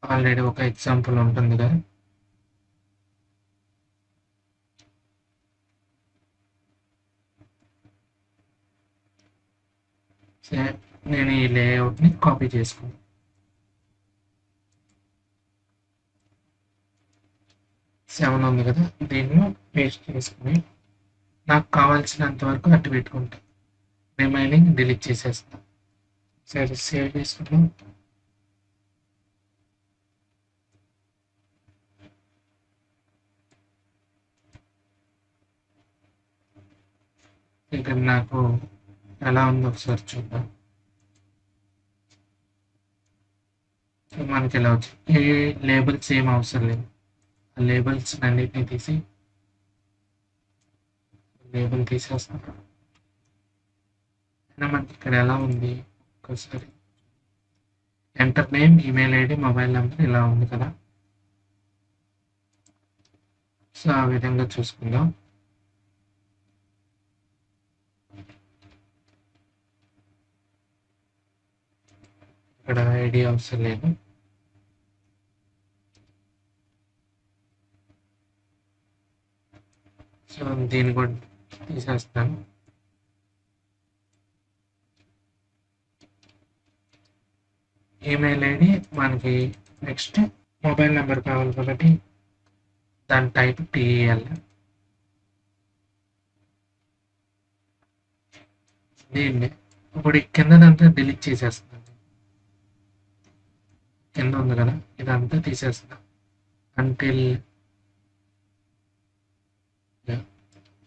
ఆల్రెడీ ఒక ఎగ్జాంపుల్ ఉంటుంది కదా. నేను ఈ లేఅవుట్ని కాపీ చేసుకున్నాను. సెవెన్ ఉంది కదా, దీనిలో పేస్ట్ చేసుకుని నాకు కావాల్సినంత వరకు అట్టు పెట్టుకుంటాను. రిమైనింగ్ డిలీట్ చేసేస్తాను. సరే, సేవ్ చేసుకున్నాం. ఇక్కడ నాకు ఎలా ఉందో ఒకసారి చూద్దాం. మనకి ఎలా వచ్చింది, ఏ లేబుల్స్ ఏం అవసరం లేదు. ఆ లేబుల్స్ అన్నిటిని తీసి లేబుల్ తీసేస్తాం. మనకి ఇక్కడ ఎలా ఉంది ఒకసారి, enter name, email ID, mobile number ఇలా ఉంది కదా. సో ఆ విధంగా చూసుకుందాం. ఇక్కడ ఐడి అవసరం లేదు. సో దీన్ని కూడా తీసేస్తాను. ఈమెయిల్ ఐడి మనకి నెక్స్ట్ మొబైల్ నెంబర్ కావాలి కాబట్టి దాని టైప్ టీఎల్. దీన్ని ఇప్పుడు కిందదంతా డిలీట్ చేసేస్తున్నాను. కింద ఉంది కదా, ఇదంతా తీసేస్తాను అంటిల్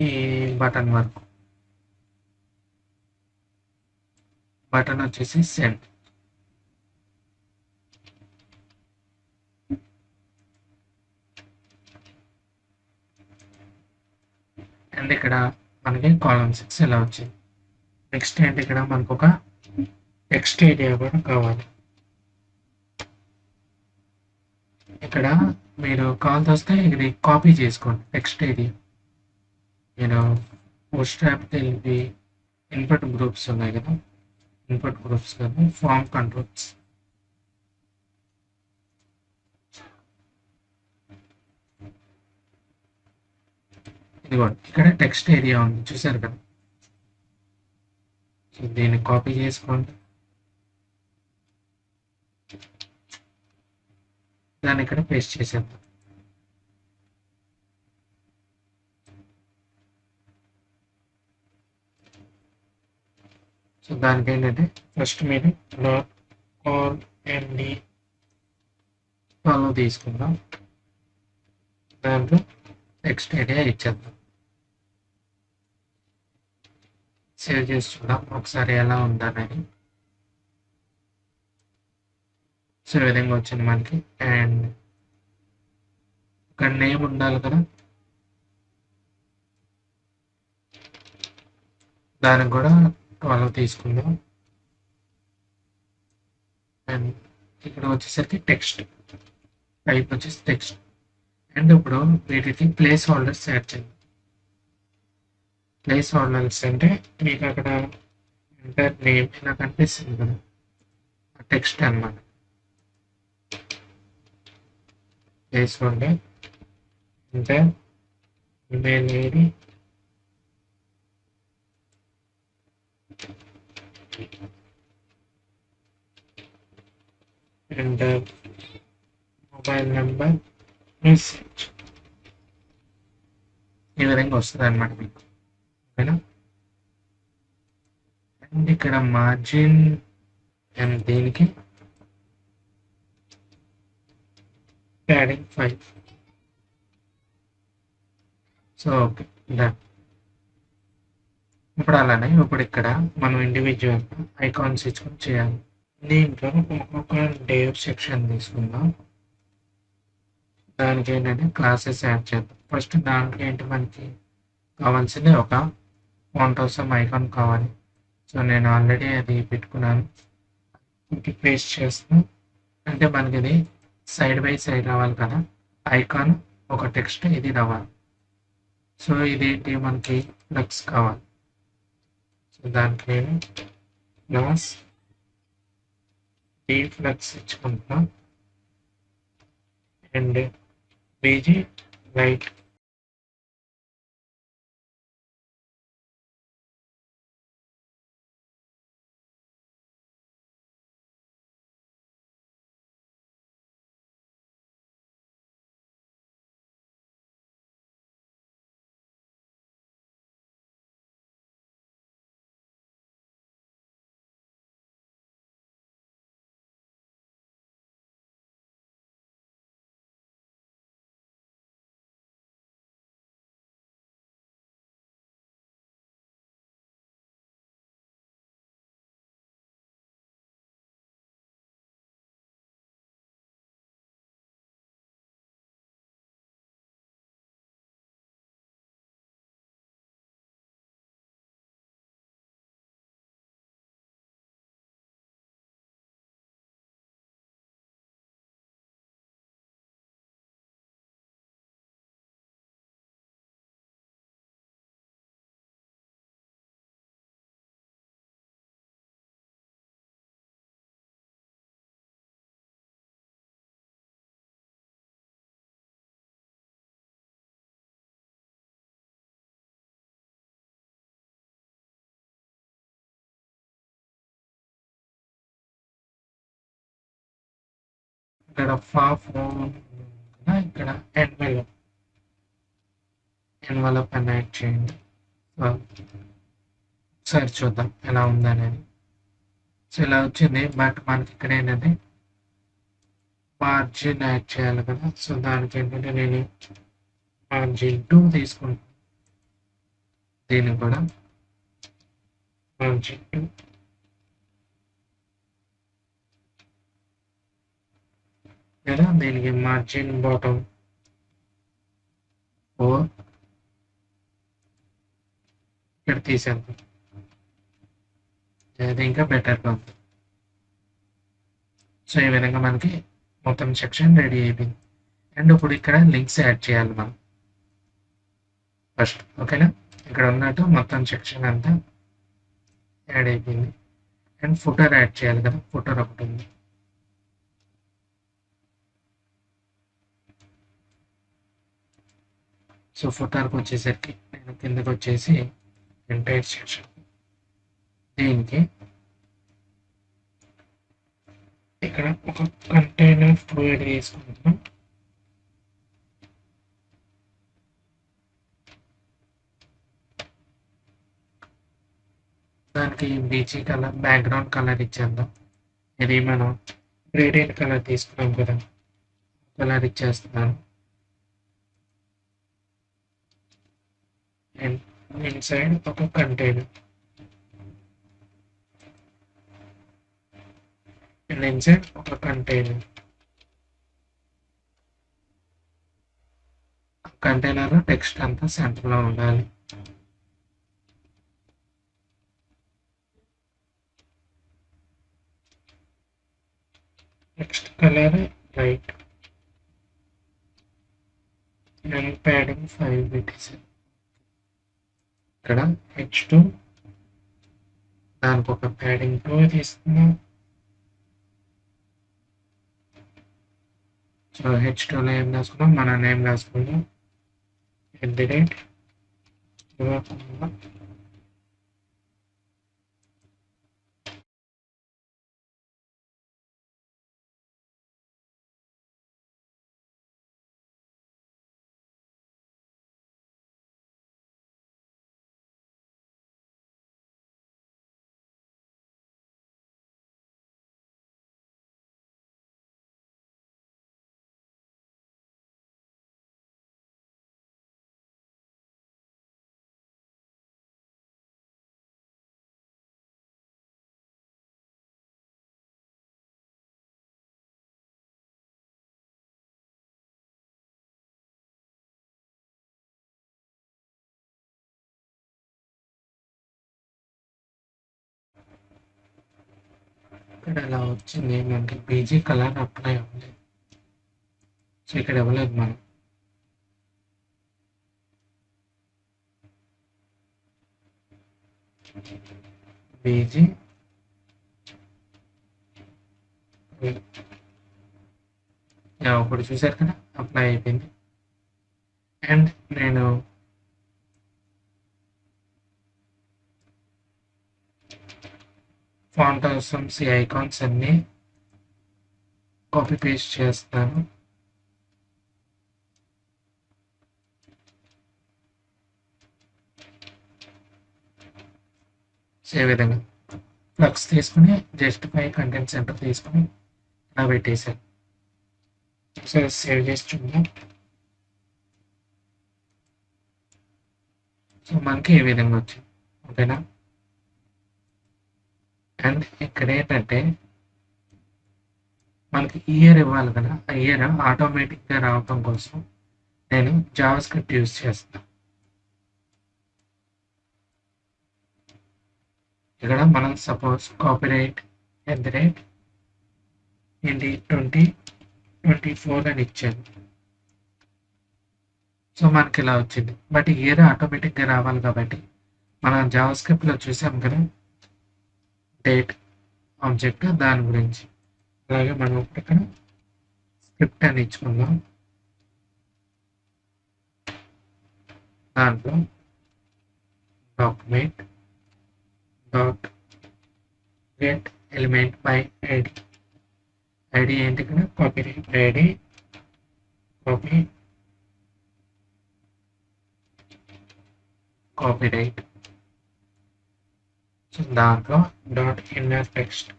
ఈ బటన్ వరకు. బటన్ వచ్చేసి సెండ్. అండ్ ఇక్కడ మనకి కాలమ్ 6 ఇలా వచ్చింది. నెక్స్ట్ ఏంటి, ఇక్కడ మనకు ఒక టెక్స్ట్ ఏరియా కూడా కావాలి. ఇక్కడ మీరు కాల్స్ వస్తే ఇది కాపీ చేసుకోండి. టెక్స్ట్ ఏరియా నేను బూట్స్ట్రాప్ తెలిపి ఇన్పుట్ గ్రూప్స్ ఉన్నాయి కదా, ఇన్పుట్ గ్రూప్స్ కదా, ఫామ్ కంట్రోల్స్. ఇదిగోండి ఇక్కడ టెక్స్ట్ ఏరియా ఉంది, చూసారు కదా. సో దీన్ని కాపీ చేసుకోండి, దాన్ని ఇక్కడ పేస్ట్ చేసేద్దాం. సో దానికి ఏంటంటే ఫస్ట్ మీరు డాట్ కాల్ ఎండి ఫాలో తీసుకుందాం, దాంట్లో టెక్స్ట్ ఏరియా ఇచ్చేద్దాం. సేవ్ చేసి చూద్దాం ఒకసారి ఎలా ఉందనేది. సో ఈ విధంగా వచ్చింది మనకి. అండ్ ఇక్కడ నేమ్ ఉండాలి కదా, దానికి కూడా 12 తీసుకుందాం. అండ్ ఇక్కడ వచ్చేసరికి టెక్స్ట్ టైప్ వచ్చేసి టెక్స్ట్. అండ్ ఇప్పుడు వీటికి ప్లేస్ హోల్డర్స్ యాడ్ చేయండి. ప్లేస్ హోల్డర్స్ అంటే మీకు అక్కడ ఎంటర్ నేమ్ ఇలా కనిపిస్తుంది కదా, టెక్స్ట్ అన్నమాట. Place holder enter email ID and mobile number message. ఈ విధంగా వస్తుంది అన్నమాట మీకు, ఓకేనా. అండ్ ఇక్కడ మార్జిన్ అండ్ దీనికి ప్యాడింగ్ 5. So okay done. ఇప్పుడు అలానే ఇప్పుడు ఇక్కడ మనం ఇండివిజువల్ ఐకాన్స్ ఇచ్చుకొని చేయాలి. దీంట్లో ఒక్కొక్క డేవ్ సెక్షన్ తీసుకుందాం. దానికి ఏంటంటే క్లాసెస్ యాడ్ చేద్దాం. ఫస్ట్ దాంట్లో ఏంటి మనకి కావాల్సింది ఒక ఫాంట్ కోసం ఐకాన్ కావాలి. సో నేను ఆల్రెడీ అది పెట్టుకున్నాను, ఇంటికి పేస్ట్ చేస్తాను. అంటే మనకి ఇది సైడ్ బై సైడ్ రావాలి కదా, ఐకాన్ ఒక టెక్స్ట్ ఇది రావాలి. సో ఇదేంటి మనకి ఫ్లక్స్ కావాలి. సో దానికి నేను క్లాస్ డి ఫ్లక్స్ ఇచ్చుకుంటున్నాం అండ్ బీజీ రైట్ ఇక్కడ ఫోన్ ఇక్కడ ఎన్వలప్ అని యాడ్ చేయండి. ఒకసారి చూద్దాం ఎలా ఉందనేది. సో ఇలా వచ్చింది. బట్ మనకి ఇక్కడ ఏంటంటే మార్జిన్ యాడ్ చేయాలి కదా. సో దానికి ఏంటంటే నేను మార్జిన్ 2 తీసుకుంటాను. దీన్ని కూడా మార్జిన్ 2 లేదా దీనికి మార్జిన్ బాటమ్ 4 ఇక్కడ తీసేద్దాం. అది ఇంకా బెటర్గా ఉంది. సో ఈ విధంగా మనకి మొత్తం సెక్షన్ రెడీ అయిపోయింది. అండ్ ఇప్పుడు ఇక్కడ లింక్స్ యాడ్ చేయాలి మనం ఫస్ట్. ఓకేనా, ఇక్కడ ఉన్నట్టు మొత్తం సెక్షన్ అంతా యాడ్ అయిపోయింది. అండ్ ఫుటర్ యాడ్ చేయాలి కదా. ఫుటర్ ఒకటి ఉంది. సో ఫుటర్కి వచ్చేసరికి నేను కిందకి వచ్చేసి ఎంటైర్ సెక్షన్ దీనికి ఇక్కడ ఒక కంటైనర్ ప్రొవైడ్ చేసుకుంటున్నాం. దానికి బీజీ కలర్ బ్యాక్గ్రౌండ్ కలర్ ఇచ్చేద్దాం. ఇది మనం గ్రేడియంట్ కలర్ తీసుకున్నాం కదా, కలర్ ఇచ్చేస్తున్నాను. అండ్ ఇన్సైడ్ ఒక కంటైనర్ అండ్ ఇన్సైడ్ ఒక కంటైనర్. కంటైనర్ టెక్స్ట్ అంతా సెంటర్ లో ఉండాలి. Next colour right and padding 5 పెట్టేసి ఇక్కడ H2 దానికి ఒక ప్యాడింగ్ 2 తీసుకున్నాం. సో H2లో ఏం రాసుకున్నాం, మన నేమ్ రాసుకున్నాం. @ ఇక్కడ ఇలా వచ్చింది. మనకి బీజీ కలర్ అప్లై ఉంది. సో ఇక్కడ ఇవ్వలేదు మనం. బీజీ ఇప్పుడు చూసారు కదా, అప్లై అయిపోయింది. అండ్ నేను ఫాంట్ అవసరమ్స్ ఈ ఐకాన్స్ అన్ని కాపీ పేస్ట్ చేస్తాను. ఈ విధంగా ఫ్లక్స్ తీసుకుని జస్టిఫై కంటెంట్ సెంటర్ తీసుకుని ఇలా పెట్టేశాను. ఒకసారి సేవ్ చేసి చూద్దాం. సో మనకి ఈ విధంగా వచ్చింది. ఓకేనా, అండ్ ఇక్కడ ఏంటంటే మనకి ఇయర్ ఇవ్వాలి కదా. ఆ ఇయర్ ఆటోమేటిక్గా రావటం కోసం నేను జావా స్క్రిప్ట్ యూజ్ చేస్తాను. ఇక్కడ మనం సపోజ్ కాపీరైట్ ఏంటి 2024 అని ఇచ్చాను. సో మనకి ఇలా వచ్చింది. బట్ ఇయర్ ఆటోమేటిక్గా రావాలి కాబట్టి మనం జావా స్క్రిప్ట్లో చూసాం కదా డేట్ ఆబ్జెక్ట్, దాని గురించి. అలాగే మనం ఇక్కడ స్క్రిప్ట్ అని ఇచ్చుకుందాం. దాంట్లో document dot get element by ID ID ఏంటి ఇక్కడ copy ID copy right. So దాంట్లో dot inner text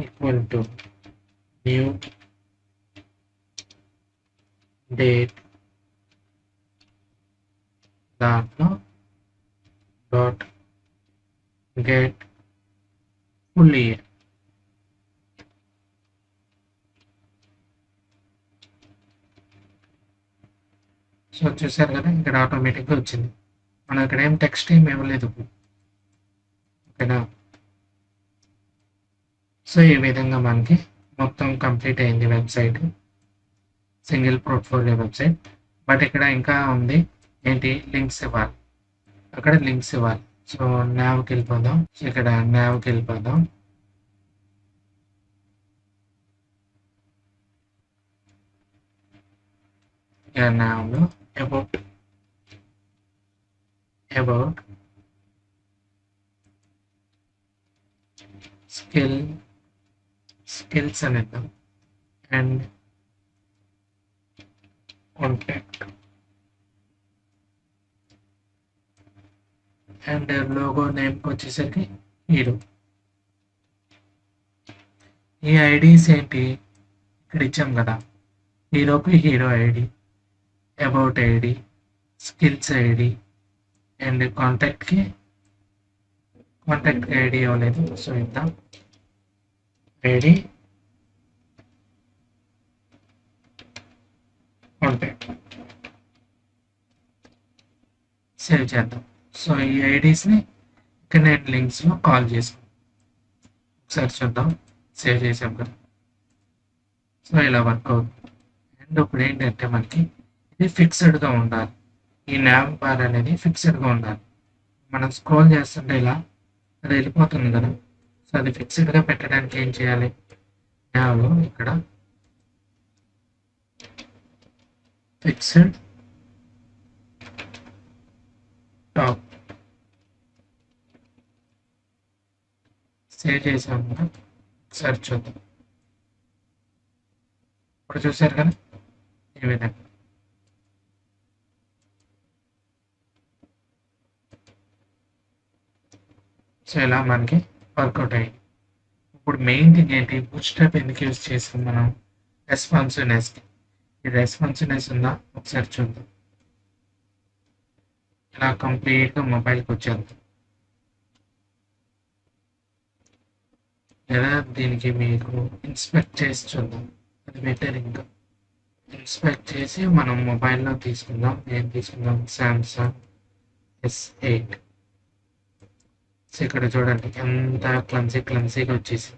equal to new date దాంట్లో dot get full year. So చూసారు కదా ఇక్కడ ఆటోమేటిక్గా వచ్చింది. మనం ఇక్కడ ఏం టెక్స్ట్ ఏం ఇవ్వలేదు. ఓకేనా. సో ఈ విధంగా మనకి మొత్తం కంప్లీట్ అయింది website, single portfolio website. But ఇక్కడ ఇంకా ఉంది ఏంటి, లింక్స్ ఇవ్వాలి. అక్కడ లింక్స్ ఇవ్వాలి. సో నావ్కి వెళ్ళిపోదాం. సో ఇక్కడ నావ్కి వెళ్ళిపోదాం. నావ్లో అబౌట్ స్కిల్స్ అని ఇద్దాం అండ్ కాంటాక్ట్ అండ్ లోగో నేమ్కి వచ్చేసరికి హీరో. ఈ ఐడీస్ ఏంటి ఇక్కడ ఇచ్చాం కదా, హీరోకి hero ID, about ID, skills ID and contact ID ఇవ్వలేదు. సో ఇద్దాం ఐడి కాంటాక్ట్, సేవ్ చేద్దాం. సో ఈ ఐడీస్ని ఇక్కడ నేను లింక్స్లో కాల్ చేసాను. ఒకసారి చూద్దాం, సేవ్ చేసాం కదా. సో ఇలా వర్క్ అవుతుంది. అండ్ ఇప్పుడు ఏంటంటే మనకి ఇది ఫిక్స్డ్గా ఉండాలి. ఈ నావ్ బార్ అనేది ఫిక్స్డ్గా ఉండాలి. మనం స్క్రోల్ చేస్తుంటే ఇలా అది వెళ్ళిపోతుంది కదా. సో అది ఫిక్స్డ్గా పెట్టడానికి ఏం చేయాలి, నావ్లో ఇక్కడ ఫిక్స్డ్ టాప్ సేవ్ చేసాము కదా. ఒకసారి చూద్దాం. ఇప్పుడు చూసారు కదా ఈ విధంగా. సో ఇలా మనకి వర్కౌట్ అయ్యింది. ఇప్పుడు మెయిన్ థింగ్ ఏంటి, బూట్స్ట్రాప్ ఎందుకు యూజ్ చేసాం మనం, రెస్పాన్సివ్నెస్కి. ఈ రెస్పాన్సివ్నెస్ ఉందా ఒకసారి చూద్దాం. ఇలా కంప్లీట్గా మొబైల్కి వచ్చేద్దాం. లేదా దీనికి మీకు ఇన్స్పెక్ట్ చేసి చూద్దాం, అది బెటర్. ఇంకా ఇన్స్పెక్ట్ చేసి మనం మొబైల్లో తీసుకుందాం. ఏం తీసుకుందాం, సామ్సంగ్ S8. సో ఇక్కడ చూడండి ఎంత క్లమ్సీగా వచ్చేసి.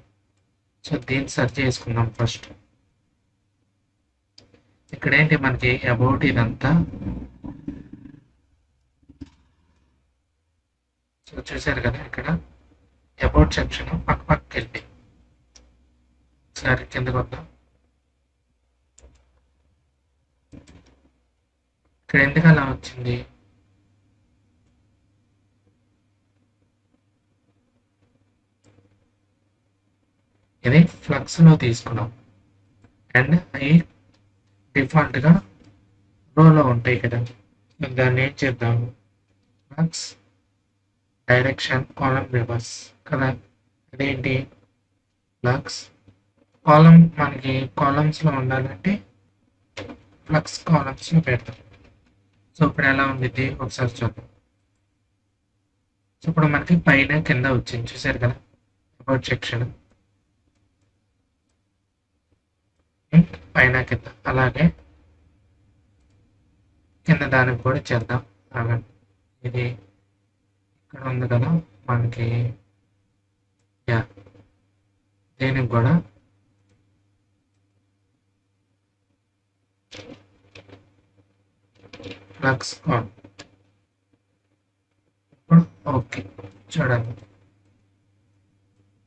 సో దీన్ని సెర్చ్ చేసుకుందాం ఫస్ట్. ఇక్కడ ఏంటి మనకి అబౌట్ ఇదంతా. సో చూసారు కదా ఇక్కడ అబౌట్ సెక్షన్ పక్కకి వెళ్ళి ఒకసారి కిందకు వద్దాం. ఇక్కడ ఎందుకు అలా వచ్చింది, ఇది ఫ్లక్స్లో తీసుకున్నాం అండ్ అవి డిఫాల్ట్గా రోలో ఉంటాయి కదా. దాన్ని ఏం చేద్దాము, ఫ్లక్స్ డైరెక్షన్ కాలం రివర్స్ కదా. అదేంటి ఫ్లక్స్ కాలం, మనకి కాలమ్స్లో ఉండాలంటే ఫ్లక్స్ కాలమ్స్లో పెడతాం. సో ఇప్పుడు ఎలా ఉంది ఒకసారి చూద్దాం. సో ఇప్పుడు మనకి పైన కింద వచ్చింది చూసారు కదా అబౌట్ సెక్షన్, పైన కింద. అలాగే కింద దానికి కూడా చేద్దాం. ఇది ఇక్కడ ఉంది కదా మనకి, దీనికి కూడా ఫ్లక్స్ ఆన్. ఇప్పుడు ఓకే చూడండి,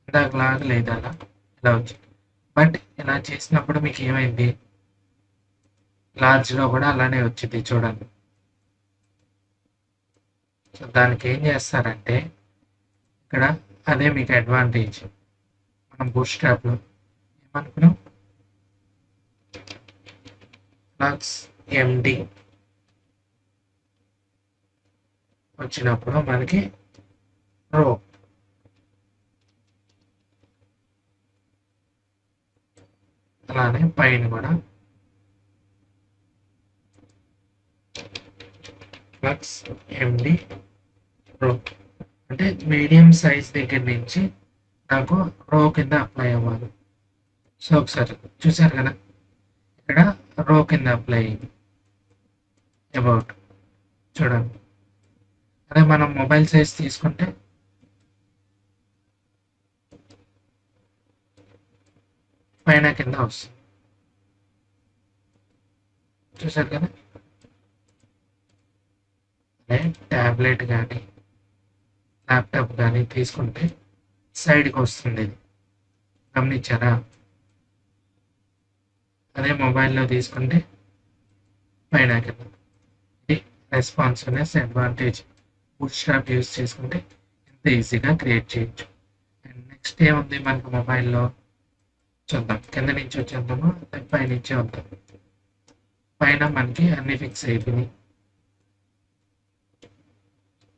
ఇందాకలాగా లేదు అలా ఇలా వచ్చింది. బట్ ఇలా చేసినప్పుడు మీకు ఏమైంది, లార్జ్లో కూడా అలానే వచ్చింది చూడండి. సో దానికి ఏం చేస్తారంటే ఇక్కడ అదే మీకు అడ్వాంటేజ్. మనం బూట్ స్ట్రాప్లో ఏమనుకున్నాం, ఫ్లక్స్ ఎండి వచ్చినప్పుడు మనకి రో, అలానే పైన కూడా ఫ్లక్స్ ఎండి రో, అంటే మీడియం సైజ్ దగ్గర నుంచి నాకు రో కింద అప్లై అవ్వాలి. సో ఒకసారి చూసారు కదా, ఇక్కడ రో కింద అప్లై అయ్యింది అబౌట్, చూడండి. అదే మనం మొబైల్ సైజ్ తీసుకుంటే పైన కింద వస్తుంది, చూసారు కదా. అదే ట్యాబ్లెట్ కానీ ల్యాప్టాప్ కానీ తీసుకుంటే సైడ్కి వస్తుంది, ఇది గమనించారా. అదే మొబైల్లో తీసుకుంటే పైన కింద. ఇది responsiveness advantage. Boot strap use చేసుకుంటే ఎంత ఈజీగా క్రియేట్ చేయొచ్చు. అండ్ నెక్స్ట్ ఏముంది మనకు మొబైల్లో చూద్దాం. కింద నుంచి వచ్చేద్దాము, పై నుంచి వద్దాం. పైన మనకి అన్ని ఫిక్స్ అయిపోయినాయి,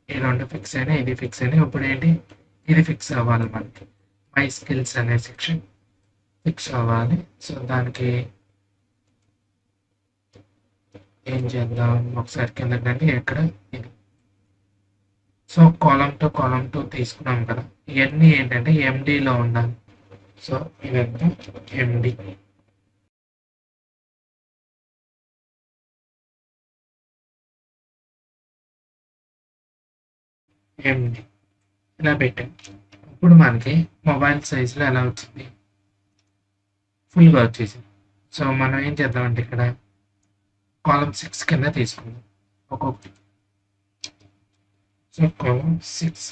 ఈ రెండు ఫిక్స్ అయినాయి, ఇది ఫిక్స్ అయినాయి. ఇప్పుడు ఏంటి, ఇది ఫిక్స్ అవ్వాలి మనకి. మై స్కిల్స్ అనే సెక్షన్ ఫిక్స్ అవ్వాలి. సో దానికి ఏం చేద్దాం, ఒకసారి కిందకండి, ఎక్కడ ఇది. సో కాలం టు తీసుకున్నాం కదా, ఇవన్నీ ఏంటంటే ఎండిలో ఉండాలి. సో ఇదంతా ఎండి. ఎండి ఇలా పెట్టాం. ఇప్పుడు మనకి మొబైల్ సైజులో ఎలా వచ్చింది, ఫుల్గా వచ్చేసింది. సో మనం ఏం చేద్దామంటే ఇక్కడ కాలం 6 కింద తీసుకుందాం ఒక్కొక్కటి. సో కాలం 6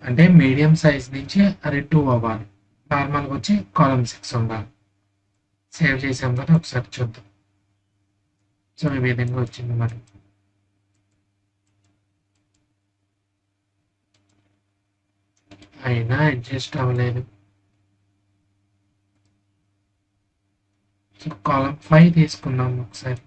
అంటే మీడియం సైజ్ నుంచి అది 2 అవ్వాలి, నార్మల్గా వచ్చి కాలం 6 ఉండాలి. సేవ్ చేసాం కదా, ఒకసారి చూద్దాం. సో ఈ విధంగా వచ్చింది మరి. అయినా అడ్జస్ట్ అవ్వలేదు. సో కాలం 5 తీసుకుందాం ఒకసారి.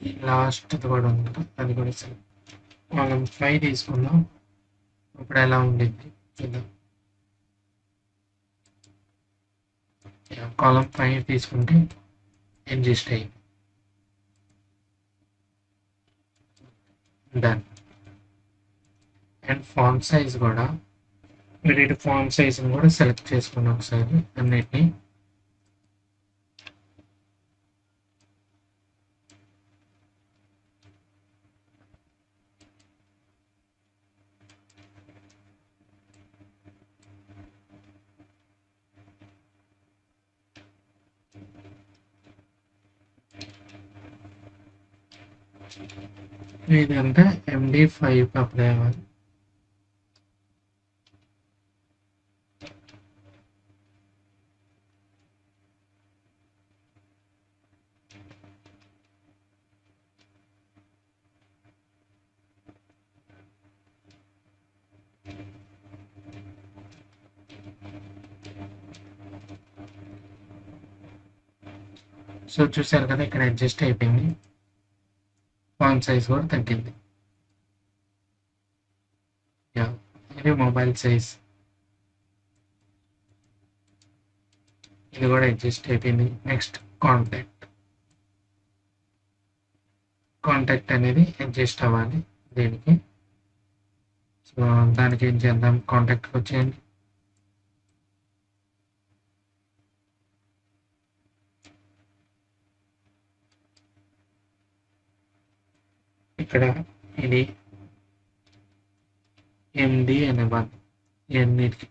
ఈ లాస్ట్ కూడా ఉంది, అది కూడా సరే. కాలం 5 తీసుకుందాం. ఇప్పుడు ఎలా ఉండింది చూద్దాం. కాలం 5 తీసుకుంటే అడ్జస్ట్ అయ్యింది. డన్. అండ్ ఫాంట్ సైజ్ కూడా, మీరు ఫాంట్ సైజ్ని కూడా సెలెక్ట్ చేసుకున్నాం ఒకసారి అన్నిటినీ. ఇదంతా MD5 అప్లై అవ్వాలి. సో చూసారు కదా, ఇక్కడ అడ్జస్ట్ అయిపోయింది, ఫాంట్ సైజ్ కూడా తగ్గింది. ఇది మొబైల్ సైజ్, ఇది కూడా అడ్జస్ట్ అయిపోయింది. నెక్స్ట్ కాంటాక్ట్ అనేది అడ్జస్ట్ అవ్వాలి దీనికి. సో దానికి ఏం చేద్దాం, కాంటాక్ట్కి వచ్చేయండి. ఇక్కడ ఇది MD అనే వన్, ఎన్నిటికి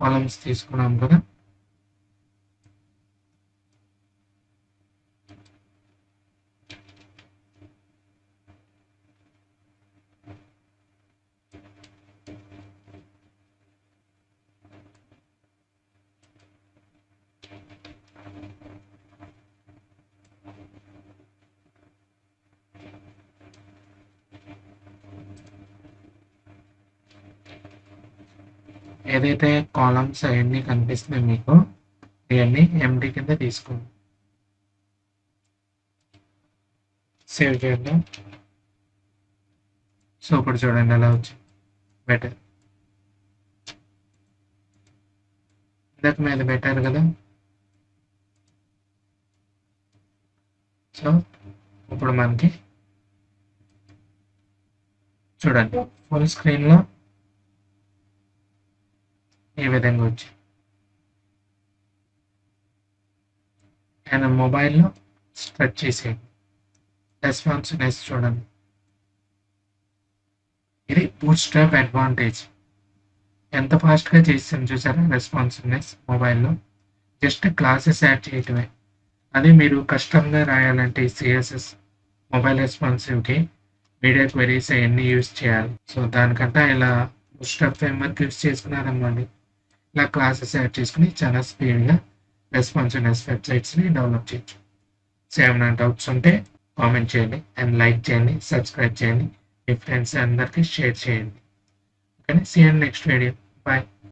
కాలమ్స్ తీసుకున్నాం కదా. ఏదైతే కాలమ్స్ అవన్నీ కనిపిస్తున్నాయి మీకు ఇవన్నీ ఎండి కింద తీసుకోండి. సేవ్ చేద్దాం. సో ఇప్పుడు చూడండి ఎలా వచ్చింది బెటర్. ఇందాక మీద బెటర్ కదా. సో ఇప్పుడు మనకి చూడండి ఫుల్ స్క్రీన్లో ఈ విధంగా వచ్చింది. అండ్ మొబైల్లో స్ట్రెచ్ చేసేయండి. రెస్పాన్సివ్నెస్ చూడండి. ఇది బూట్స్ట్రాప్ అడ్వాంటేజ్. ఎంత ఫాస్ట్గా చేస్తాను చూసారా రెస్పాన్సివ్నెస్ మొబైల్లో. జస్ట్ క్లాసెస్ యాడ్ చేయటమే. అదే మీరు కష్టంగా రాయాలంటే సిఎస్ఎస్ మొబైల్ రెస్పాన్సివ్కి మీడియా క్వెరీస్ అవన్నీ యూజ్ చేయాలి. సో దానికంటే ఇలా బూట్స్ట్రాప్ ఫ్రేమ్వర్క్ యూజ్ చేసుకున్నారనుకోండి, ఇలా క్లాసెస్ యాడ్ చేసుకుని చాలా స్పీడ్గా రెస్పాన్సివ్నెస్ వెబ్సైట్స్ని డెవలప్ చేయొచ్చు. సో ఏమైనా డౌట్స్ ఉంటే కామెంట్ చేయండి అండ్ లైక్ చేయండి, సబ్స్క్రైబ్ చేయండి, మీ ఫ్రెండ్స్ అందరికీ షేర్ చేయండి. Okay, see you next video. Bye.